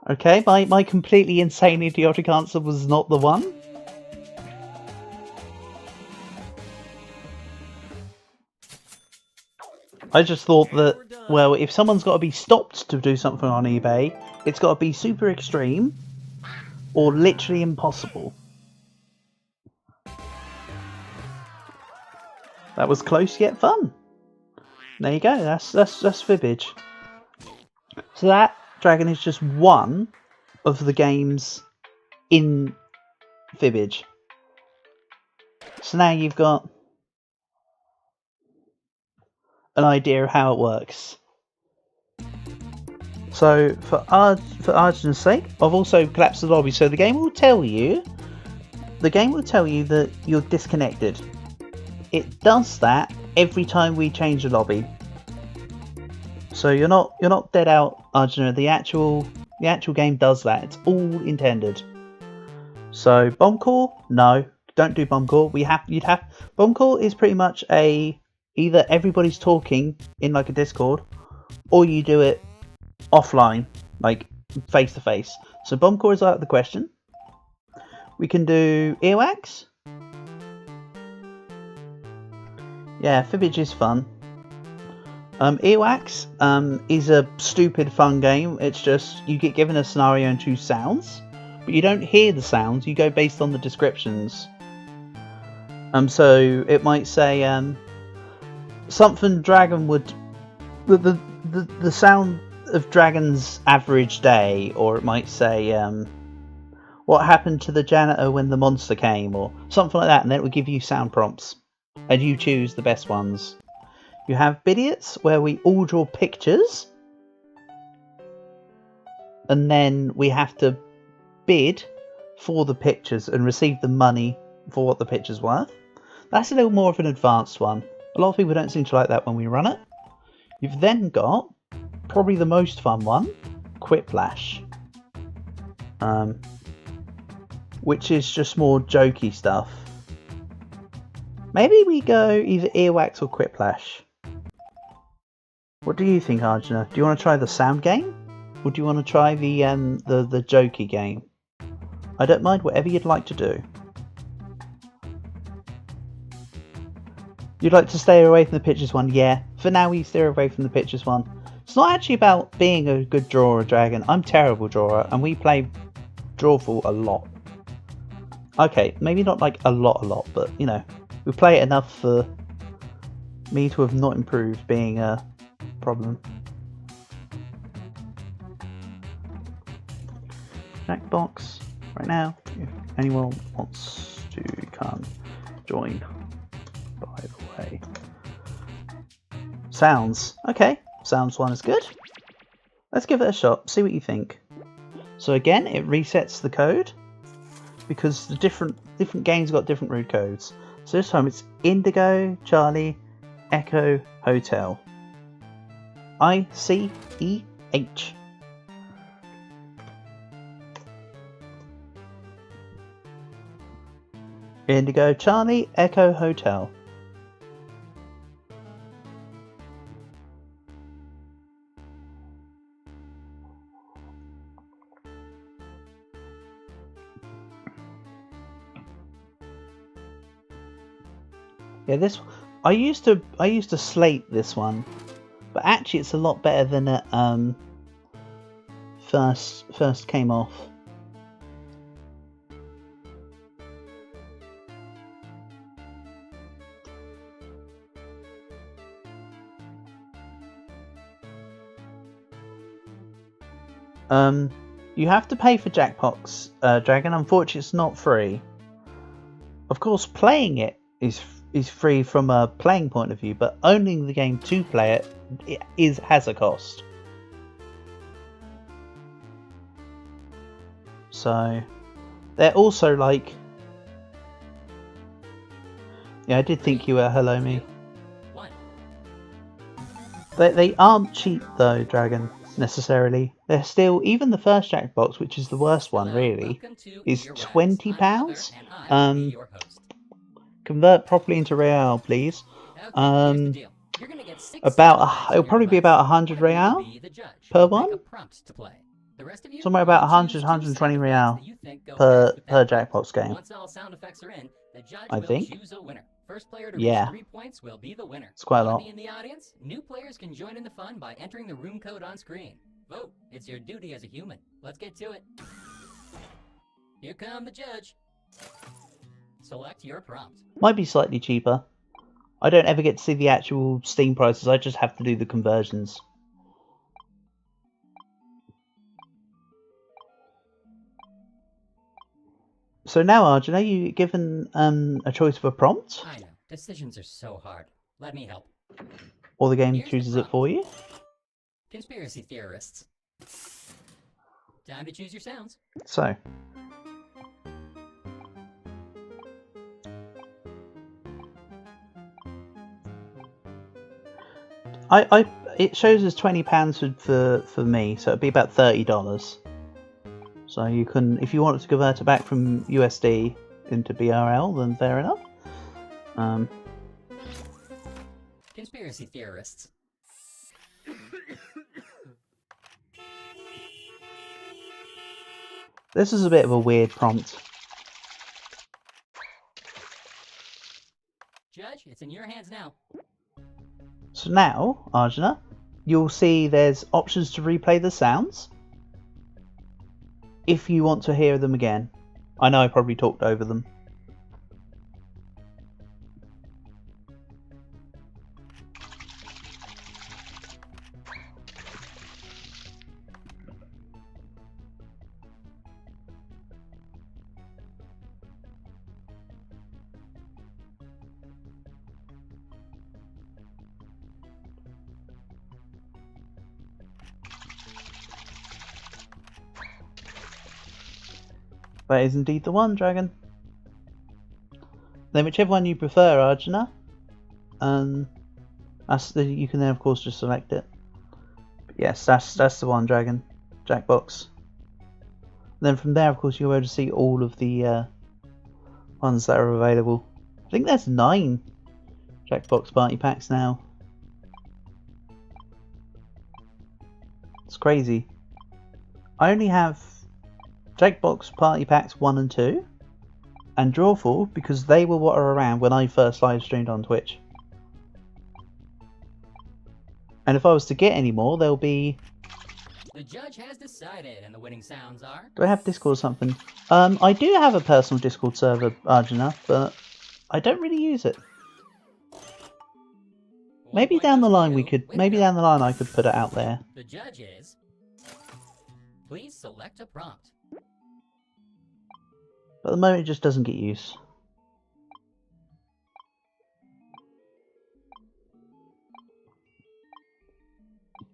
Okay, my completely insane idiotic answer was not the one. I just thought that, well, if someone's got to be stopped to do something on eBay, it's got to be super extreme or literally impossible. That was close yet fun. There you go. That's fibbage. So that dragon is just one of the games in Fibbage. So now you've got an idea of how it works. So for Arjun's sake, I've also collapsed the lobby, so the game will tell you that you're disconnected. It does that every time we change the lobby. So you're not dead out, Arjuna. The actual game does that. It's all intended. So bomb core, no, don't do bomb core. Bomb core is pretty much either everybody's talking in like a Discord, or you do it offline, like face to face. So bomb core is out of the question. We can do earwax. Yeah, Fibbage is fun. Earwax is a stupid fun game. It's just you get given a scenario and choose sounds, but you don't hear the sounds. You go based on the descriptions. So it might say something dragon would the sound of dragon's average day, or it might say what happened to the janitor when the monster came, or something like that, and then it will give you sound prompts, and you choose the best ones. You have bidiots, where we all draw pictures, and then we have to bid for the pictures and receive the money for what the picture's worth. That's a little more of an advanced one. A lot of people don't seem to like that when we run it. You've then got probably the most fun one, Quiplash, which is just more jokey stuff. Maybe we go either earwax or Quiplash. What do you think, Arjuna? Do you want to try the sound game, or do you want to try the jokey game? I don't mind, whatever you'd like to do. You'd like to stay away from the pictures one? Yeah, for now we steer away from the pictures one. It's not actually about being a good drawer of dragon. I'm a terrible drawer, and we play Drawful a lot. Okay, maybe not like a lot, but you know, we play it enough for me to have not improved being a problem. Jackbox right now, if anyone wants to come join, by the way. Sounds. Okay, sounds one is good. Let's give it a shot, see what you think. So again, it resets the code, because the different games got different root codes. So this time it's Indigo, Charlie, Echo, Hotel. ICEH. Indigo, Charlie, Echo, Hotel. Yeah, this I used to slate this one, but actually it's a lot better than it first came off. You have to pay for Jackbox, Dragon. Unfortunately, it's not free. Of course, playing it is free from a playing point of view, but owning the game to play it has a cost. So they're also like, yeah, I did think you were hello me. They aren't cheap though, Dragon, necessarily. They're still, even the first Jackbox, which is the worst one really, is £20. Convert properly into real, please. It'll probably be about 100 real per one. Somewhere about 100, 120 real per Jackbox game. I think. First player to reach 3 points will be the winner. It's quite a lot. In the audience, new players can join in the fun by entering the room code on screen. Vote. It's your duty as a human. Let's get to it. Here come the judge. Select your prompt. Might be slightly cheaper. I don't ever get to see the actual Steam prices. I just have to do the conversions. So now, Arjun, are you given a choice of a prompt? I know. Decisions are so hard. Let me help. Or the game Here's the chooses it prompt. for you? Conspiracy theorists. Time to choose your sounds. So. It shows as £20 for me, so it'd be about $30. So you can, if you wanted to convert it back from USD into BRL, then fair enough. Conspiracy theorists. This is a bit of a weird prompt. Judge, it's in your hands now. So now, Arjuna, you'll see there's options to replay the sounds if you want to hear them again. I know I probably talked over them. That is indeed the one, Dragon. Then whichever one you prefer, Arjuna, you can then of course just select it. But yes, that's the one, Dragon. Jackbox. Then from there, of course, you'll be able to see all of the ones that are available. I think there's 9 Jackbox party packs now. It's crazy. I only have Jackbox Party Packs 1 and 2 and Drawful because they were what are around when I first live streamed on Twitch. And if I was to get any more, they'll be... The judge has decided, and the winning sounds are... Do I have Discord or something? I do have a personal Discord server, Arjuna, but I don't really use it. Maybe down the line maybe down the line I could put it out there. The judge is... Please select a prompt. But at the moment it just doesn't get used.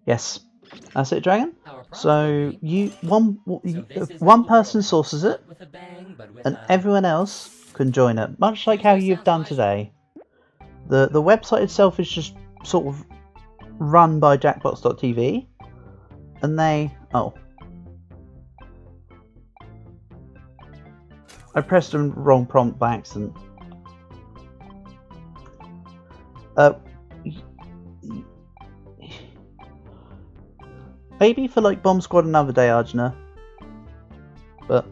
Yes, that's it, Dragon. So one person sources it, and everyone else can join it, much like how you've done today. The website itself is just sort of run by Jackbox.tv, and they I pressed the wrong prompt by accident. Maybe for like Bomb Squad another day, Arjuna. But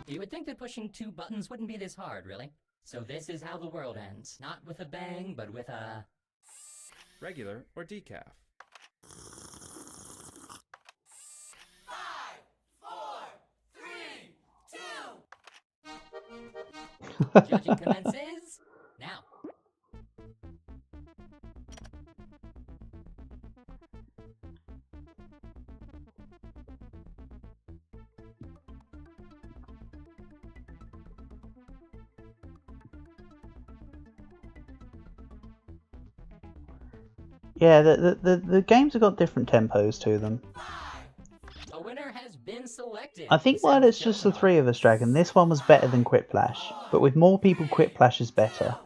you would think that pushing 2 buttons wouldn't be this hard, really. So this is how the world ends. Not with a bang, but with a... Regular or decaf? 5, 4, 3, 2... Judging commences now. yeah, the games have got different tempos to them. A winner has been selected. I think while it's just the 3 of us, Dragon, this one was better than Quiplash. But with more people, Quiplash is better.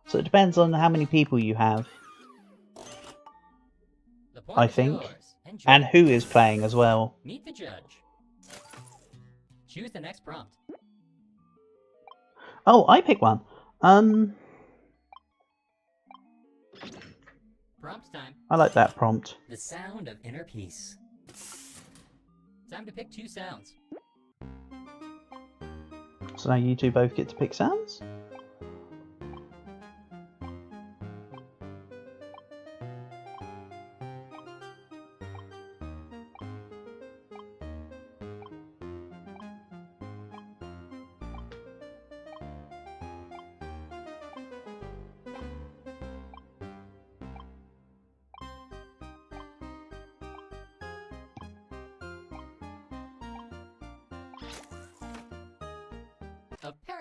So it depends on how many people you have, I think. And who is playing as well. Meet the judge. Choose the next prompt. Oh, I pick one. Prompt time. I like that prompt. The sound of inner peace. Time to pick 2 sounds. So now you two both get to pick sounds?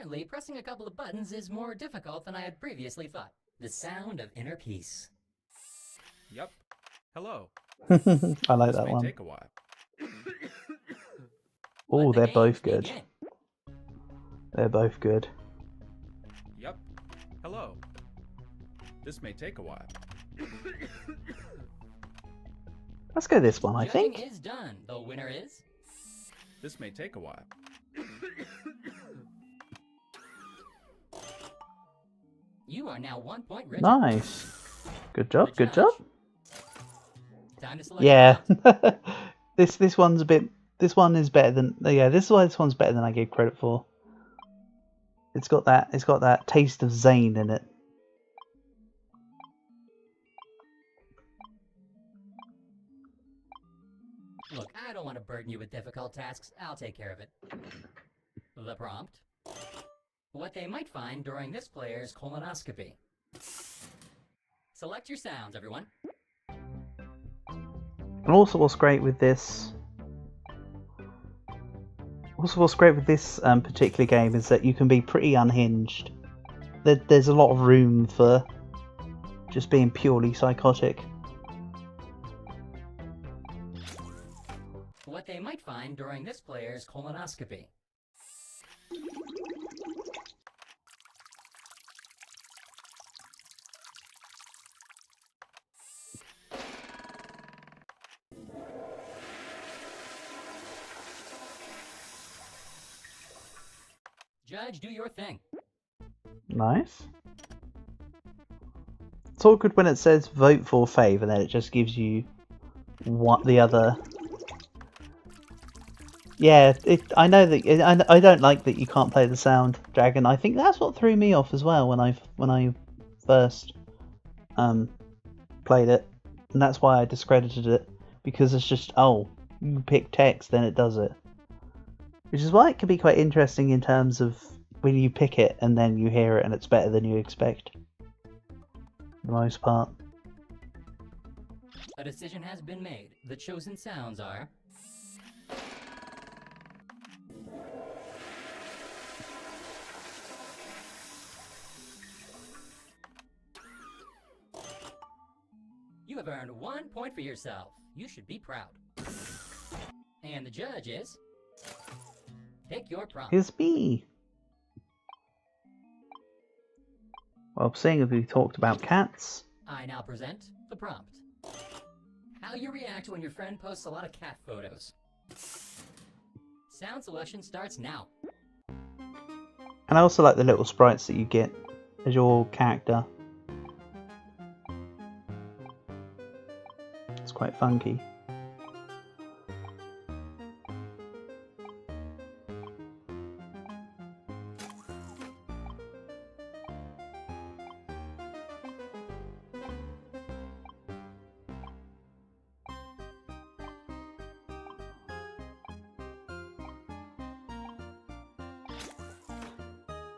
Apparently, pressing a couple of buttons is more difficult than I had previously thought. The sound of inner peace. Yup. Hello. I like This that may one. take a while. Oh, Let the they're games both good. begin. They're both good. Yup. Hello. This may take a while. Let's go this one, I Judging think. is done. The winner is... This may take a while. You are now 1 point richer. Nice. Good job, The good judge. job. Time to select Yeah. the this one's a bit. This one is better than. Yeah, this one's better than I gave credit for. It's got that taste of Zane in it. Look, I don't want to burden you with difficult tasks. I'll take care of it. The prompt. What they might find during this player's colonoscopy. Select your sounds, everyone. And also, what's great with this. Particular game is that you can be pretty unhinged. There's a lot of room for just being purely psychotic. What they might find during this player's colonoscopy. Judge, do your thing. Nice. It's awkward when it says vote for fave and then it just gives you what the other. Yeah, I know that I don't like that you can't play the sound dragon. I think that's what threw me off as well when I first played it, and that's why I discredited it, because it's just, oh, you pick text then it does it, which is why it can be quite interesting in terms of when you pick it and then you hear it and it's better than you expect for the most part. A decision has been made. The chosen sounds are... You have earned 1 point for yourself. You should be proud. And the judge is... Pick your prompt. Here's me. Well, seeing as we talked about cats, I now present the prompt. How you react when your friend posts a lot of cat photos. Sound selection starts now. and I also like the little sprites that you get as your character. It's quite funky.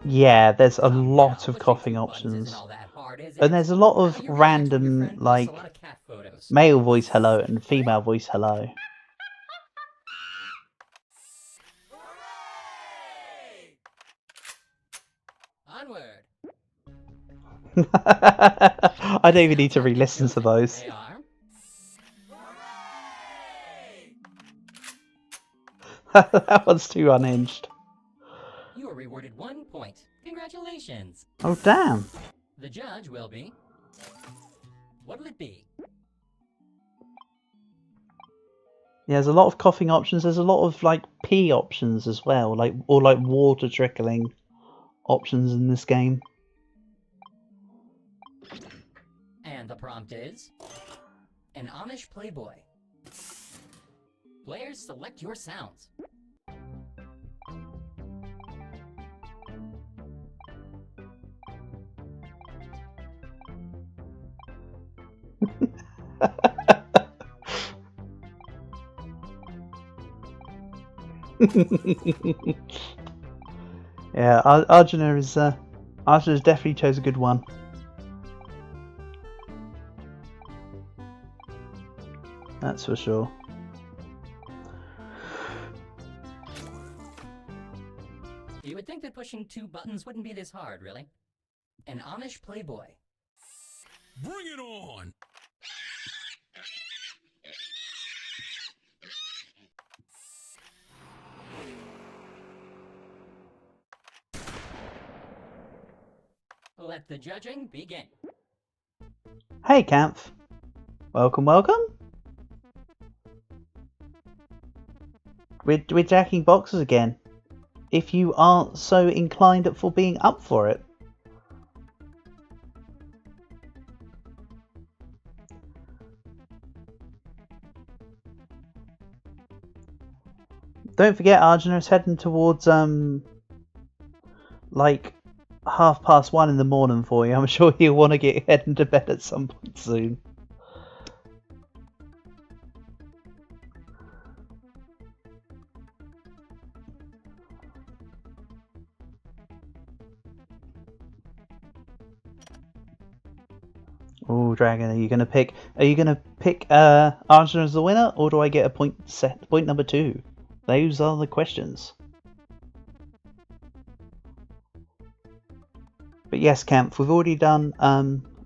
Yeah, there's a lot of coughing options. And there's a lot of random, like, male voice hello and female voice hello. Onward. I don't even need to re-listen to those. They are... That one's too unhinged. You are rewarded 1 point. Congratulations. Oh, damn. The judge will be... What'll it be? Yeah, there's a lot of coughing options. There's a lot of, like, pee options as well, like, or like water trickling options in this game. And the prompt is... An Amish Playboy. Players, select your sounds. Yeah, Arjuna definitely chose a good one. That's for sure. You would think that pushing pushing 2 buttons wouldn't be this hard, really. An Amish playboy. Bring it on! Let the judging begin. Hey, Kampf. Welcome, welcome. We're jacking boxes again. If you aren't so inclined for being up for it. Don't forget, Arjuna is heading towards like 1:30 in the morning for you. I'm sure you'll want to get heading to bed at some point soon. Oh, Dragon, are you gonna pick Arjuna as the winner, or do I get a point number 2? Those are the questions. But yes, Kampf, we've already done a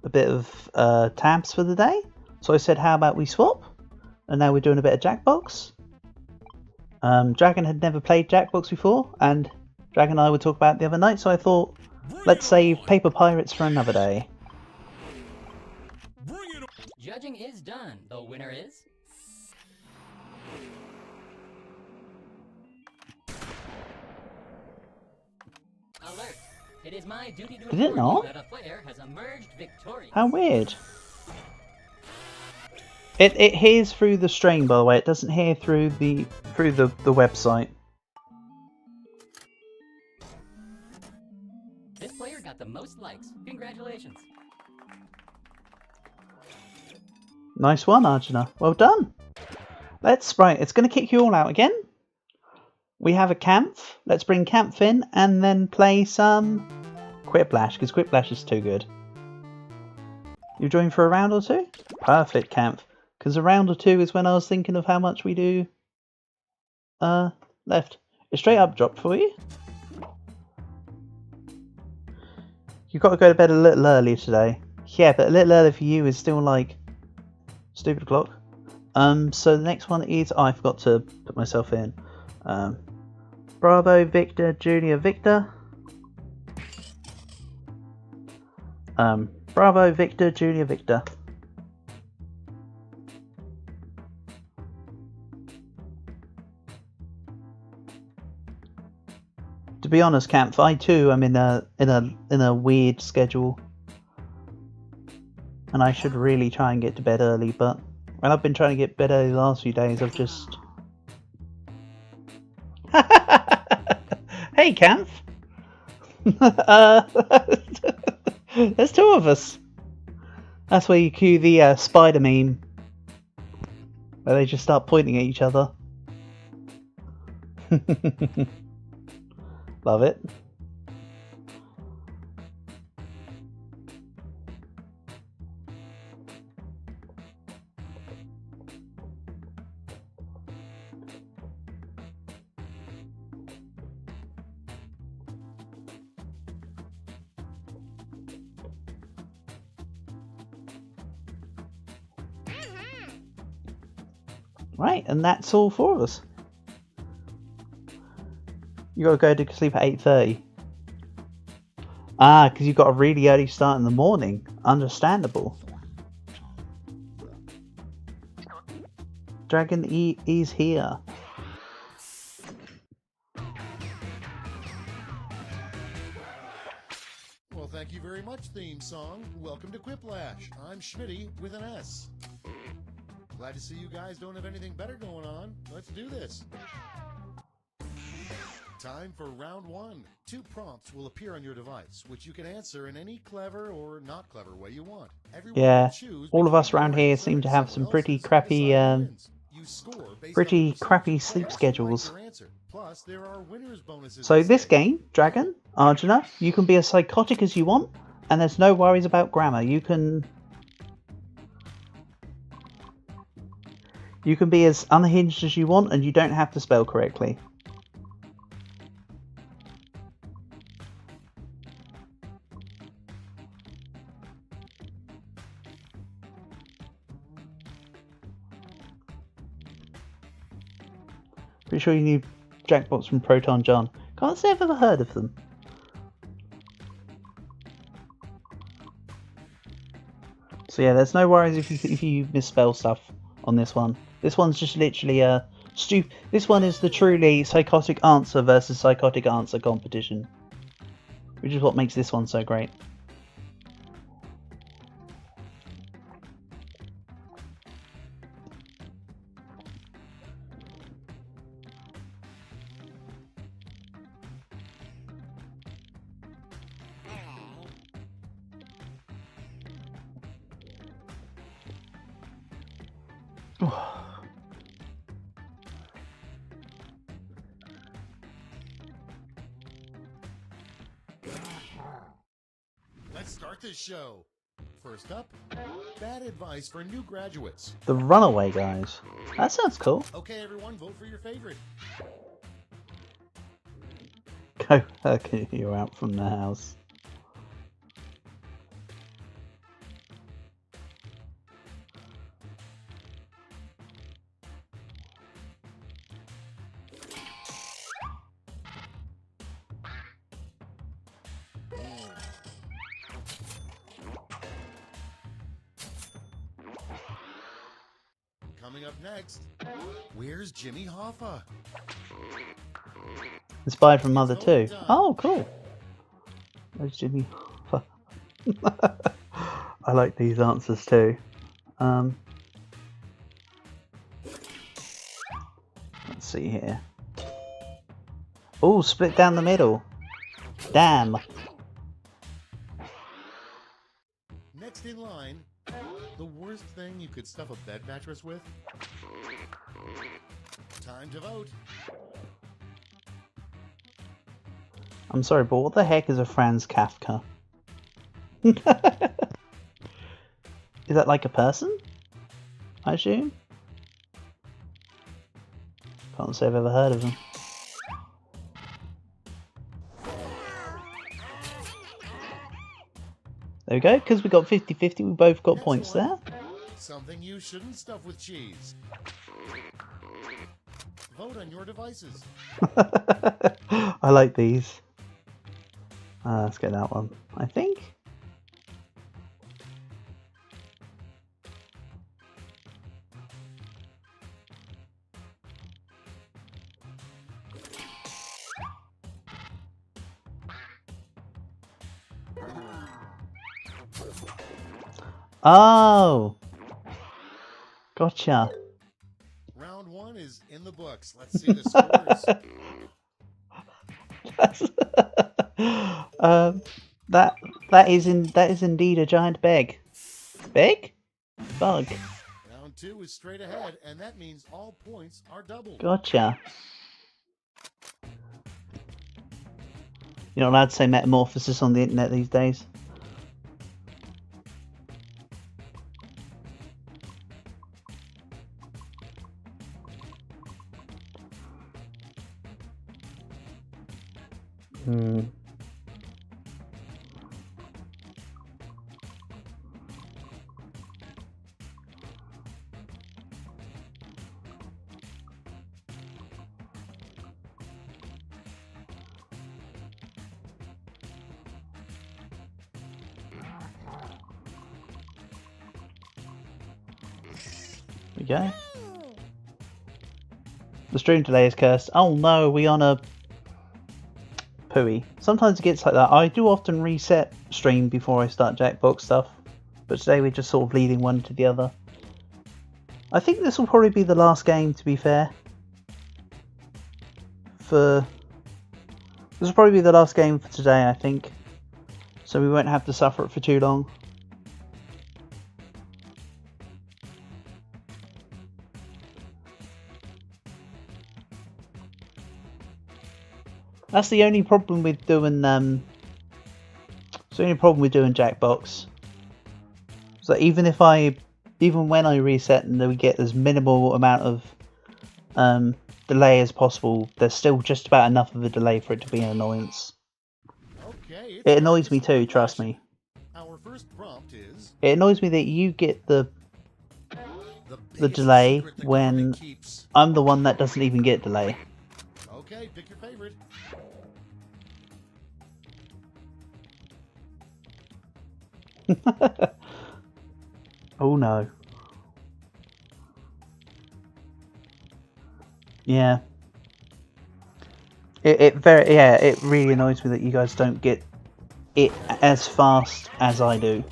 bit of tabs for the day. So I said, how about we swap? And now we're doing a bit of Jackbox. Dragon had never played Jackbox before, and Dragon and I would talk about it the other night, so I thought, let's save Paper Pirates for another day. Judging is done. The winner is... Alert! It is my duty to inform you that a player has emerged victorious. How weird. It hears through the stream, by the way. It doesn't hear through the website. This player got the most likes. Congratulations. Nice one, Arjuna. Well done. Right, it's going to kick you all out again. We have a Kampf. Let's bring Kampf in and then play some Quiplash, because Quiplash is too good. You join for a round or two? Perfect, Kampf. Because a round or two is when I was thinking of how much we do left. It's straight up dropped for you. You've got to go to bed a little earlier today. Yeah, but a little early for you is still like stupid clock. So the next one is, I forgot to put myself in. Bravo Victor Junior Victor. Bravo Victor Junior Victor. To be honest, Kampf, I too am in a weird schedule, and I should really try and get to bed early. But when I've been trying to get to bed early the last few days, I've just Hey, Kampf. There's 2 of us. That's where you cue the spider meme, where they just start pointing at each other. Love it. Right, and that's all 4 of us. You gotta go to sleep at 8:30. Ah, because you've got a really early start in the morning. Understandable. Dragon E is here. Well, thank you very much, theme song. Welcome to Quiplash. I'm Schmitty with an S. Glad to see you guys don't have anything better going on. Let's do this. Time for round 1. 2 prompts will appear on your device, which you can answer in any clever or not clever way you want. Everyone Yeah, can choose all of us between around your here answer seem to and have some someone pretty else's to crappy, decide who wins. You score based on the crappy percentage sleep of schedules. your answer. Plus, there are winners bonuses So at this stake. game, Dragon, Arjuna, you can be as psychotic as you want, and there's no worries about grammar. You can be as unhinged as you want, and you don't have to spell correctly. Pretty sure you knew Jackbox from Proton John. Can't say I've ever heard of them. So yeah, there's no worries if you misspell stuff on this one. This one's just literally a This one is the truly psychotic answer versus psychotic answer competition, which is what makes this one so great. Let's start this show. First up, bad advice for new graduates. The Runaway Guys. That sounds cool. Okay, everyone, vote for your favorite. Go, okay, you're out from the house. Coming up next, where's Jimmy Hoffa? Inspired from Mother 2. Oh, cool. Where's Jimmy? I like these answers too. Let's see here. Oh, split down the middle. Damn. Next in line, the worst thing you could stuff a bed mattress with? Time to vote. I'm sorry, but what the heck is a Franz Kafka? Is that like a person? I assume? Can't say I've ever heard of him. There we go, because we got 50-50, we both got points there. Something you shouldn't stuff with cheese. Vote on your devices. I like these. Let's get that one, I think. Oh! Gotcha. Round one is in the books. Let's see the scores. That is indeed a giant bug. Bug? Bug. Round two is straight ahead, and that means all points are doubled. Gotcha. You're not allowed to say metamorphosis on the internet these days. There we go. The stream today is cursed. Oh no, we on a pooey. Sometimes it gets like that. I do often reset stream before I start Jackbox stuff, but today we're just sort of leading one to the other. I think this will probably be the last game, to be fair. This will probably be the last game for today, I think. So we won't have to suffer it for too long. That's the only problem with doing Jackbox. So even when I reset and we get as minimal amount of delay as possible, there's still just about enough of a delay for it to be an annoyance. Okay, It annoys me too, trust me. Our first prompt is It annoys me that you get the the delay when I'm the one that doesn't even get delay. Okay, pick your favorite. Oh no. Yeah. It really annoys me that you guys don't get it as fast as I do.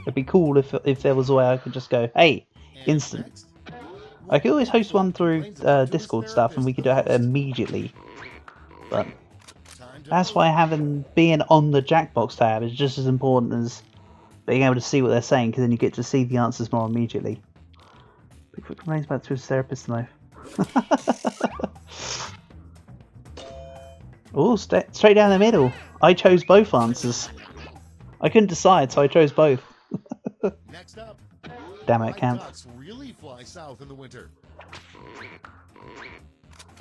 It'd be cool if there was a way I could just go, hey, instant. I could always host one through Discord stuff and we could do it immediately. But that's why being on the Jackbox tab is just as important as being able to see what they're saying, because then you get to see the answers more immediately. Bigfoot complains about to his therapist in life. Oh, straight down the middle. I chose both answers. I couldn't decide, so I chose both. Next up. Damn it, Camp. Ducks really fly south in the winter.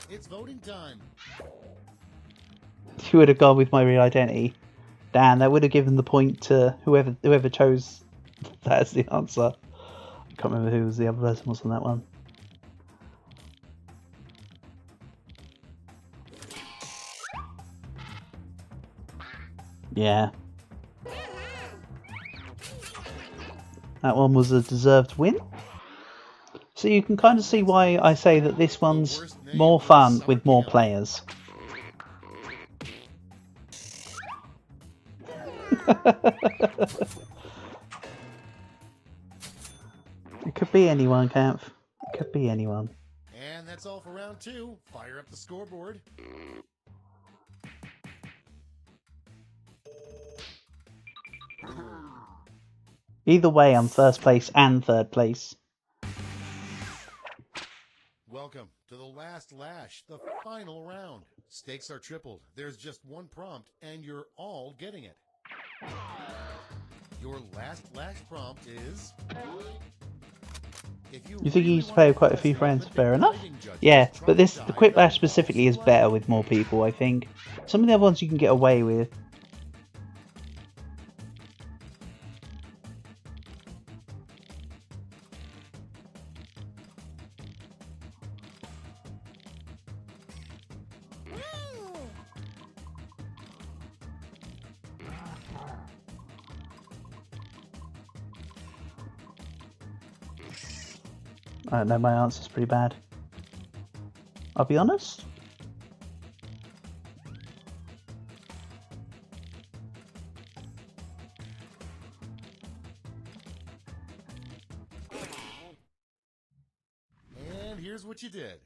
It's voting time. You would have gone with my real identity. Damn, that would have given the point to whoever chose that as the answer. I can't remember who was the other person was on that one. Yeah. That one was a deserved win. So you can kind of see why I say that this one's more fun with more players. It could be anyone, Camp. It could be anyone. And that's all for round 2. Fire up the scoreboard. Either way, I'm first place and third place. Welcome to the last lash, the final round. Stakes are tripled. There's just one prompt, and you're all getting it. Your last lash prompt is... You think you used to play with quite a few friends? Fair enough. Yeah, but the Quiplash specifically is better with more people, I think. Some of the other ones you can get away with. I don't know, my answer's pretty bad. I'll be honest. And here's what you did.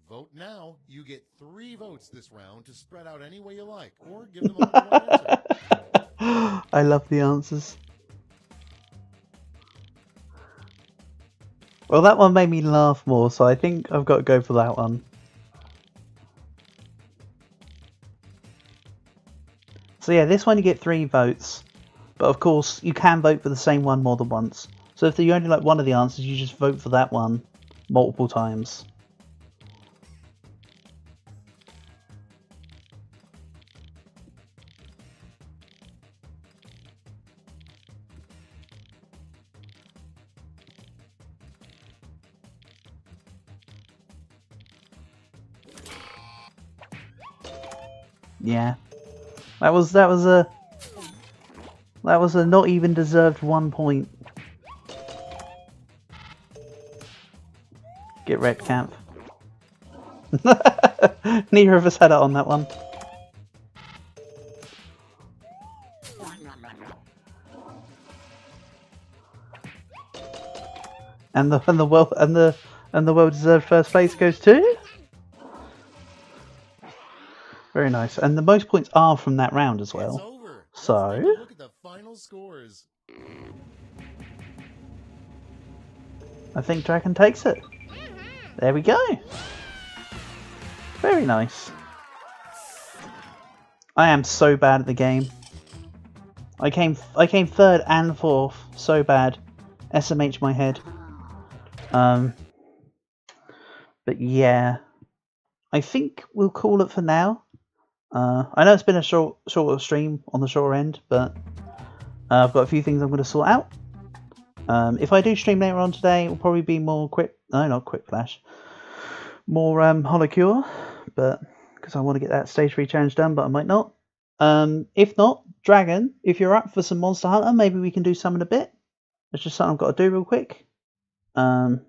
Vote now. You get 3 votes this round to spread out any way you like, or give them all the right answer. I love the answers. Well, that one made me laugh more, so I think I've got to go for that one. So yeah, this one you get 3 votes, but of course you can vote for the same one more than once. So if you only like one of the answers, you just vote for that one multiple times. Yeah, that was a not even deserved 1 point. Get wrecked, Camp. Neither of us had it on that one. And the well deserved first place goes to. Very nice, and the most points are from that round as well. It's over. So Let's take a look at the final scores. I think Dragon takes it. There we go. Very nice. I am so bad at the game. I came 3rd and 4th. So bad. SMH my head. But yeah, I think we'll call it for now. I know it's been a shorter stream on the shorter end, but I've got a few things I'm going to sort out. If I do stream later on today, it will probably be more not Quick Flash, more Holocure, but because I want to get that stage 3 challenge done, but I might not. If not, Dragon, if you're up for some Monster Hunter, maybe we can do some in a bit. It's just something I've got to do real quick. So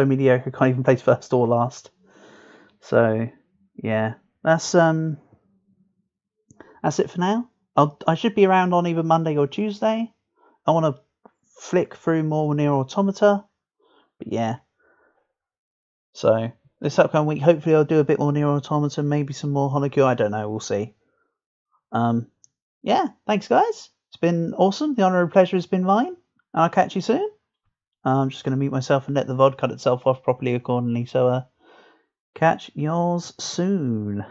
mediocre, can't even place first or last. So yeah, that's it for now. I should be around on either Monday or Tuesday. I want to flick through more Nier Automata, but yeah. So this upcoming week, hopefully I'll do a bit more Nier Automata, maybe some more Holocure. I don't know. We'll see. Yeah. Thanks, guys. It's been awesome. The honour and pleasure has been mine. I'll catch you soon. I'm just going to mute myself and let the VOD cut itself off properly accordingly. So catch yours soon.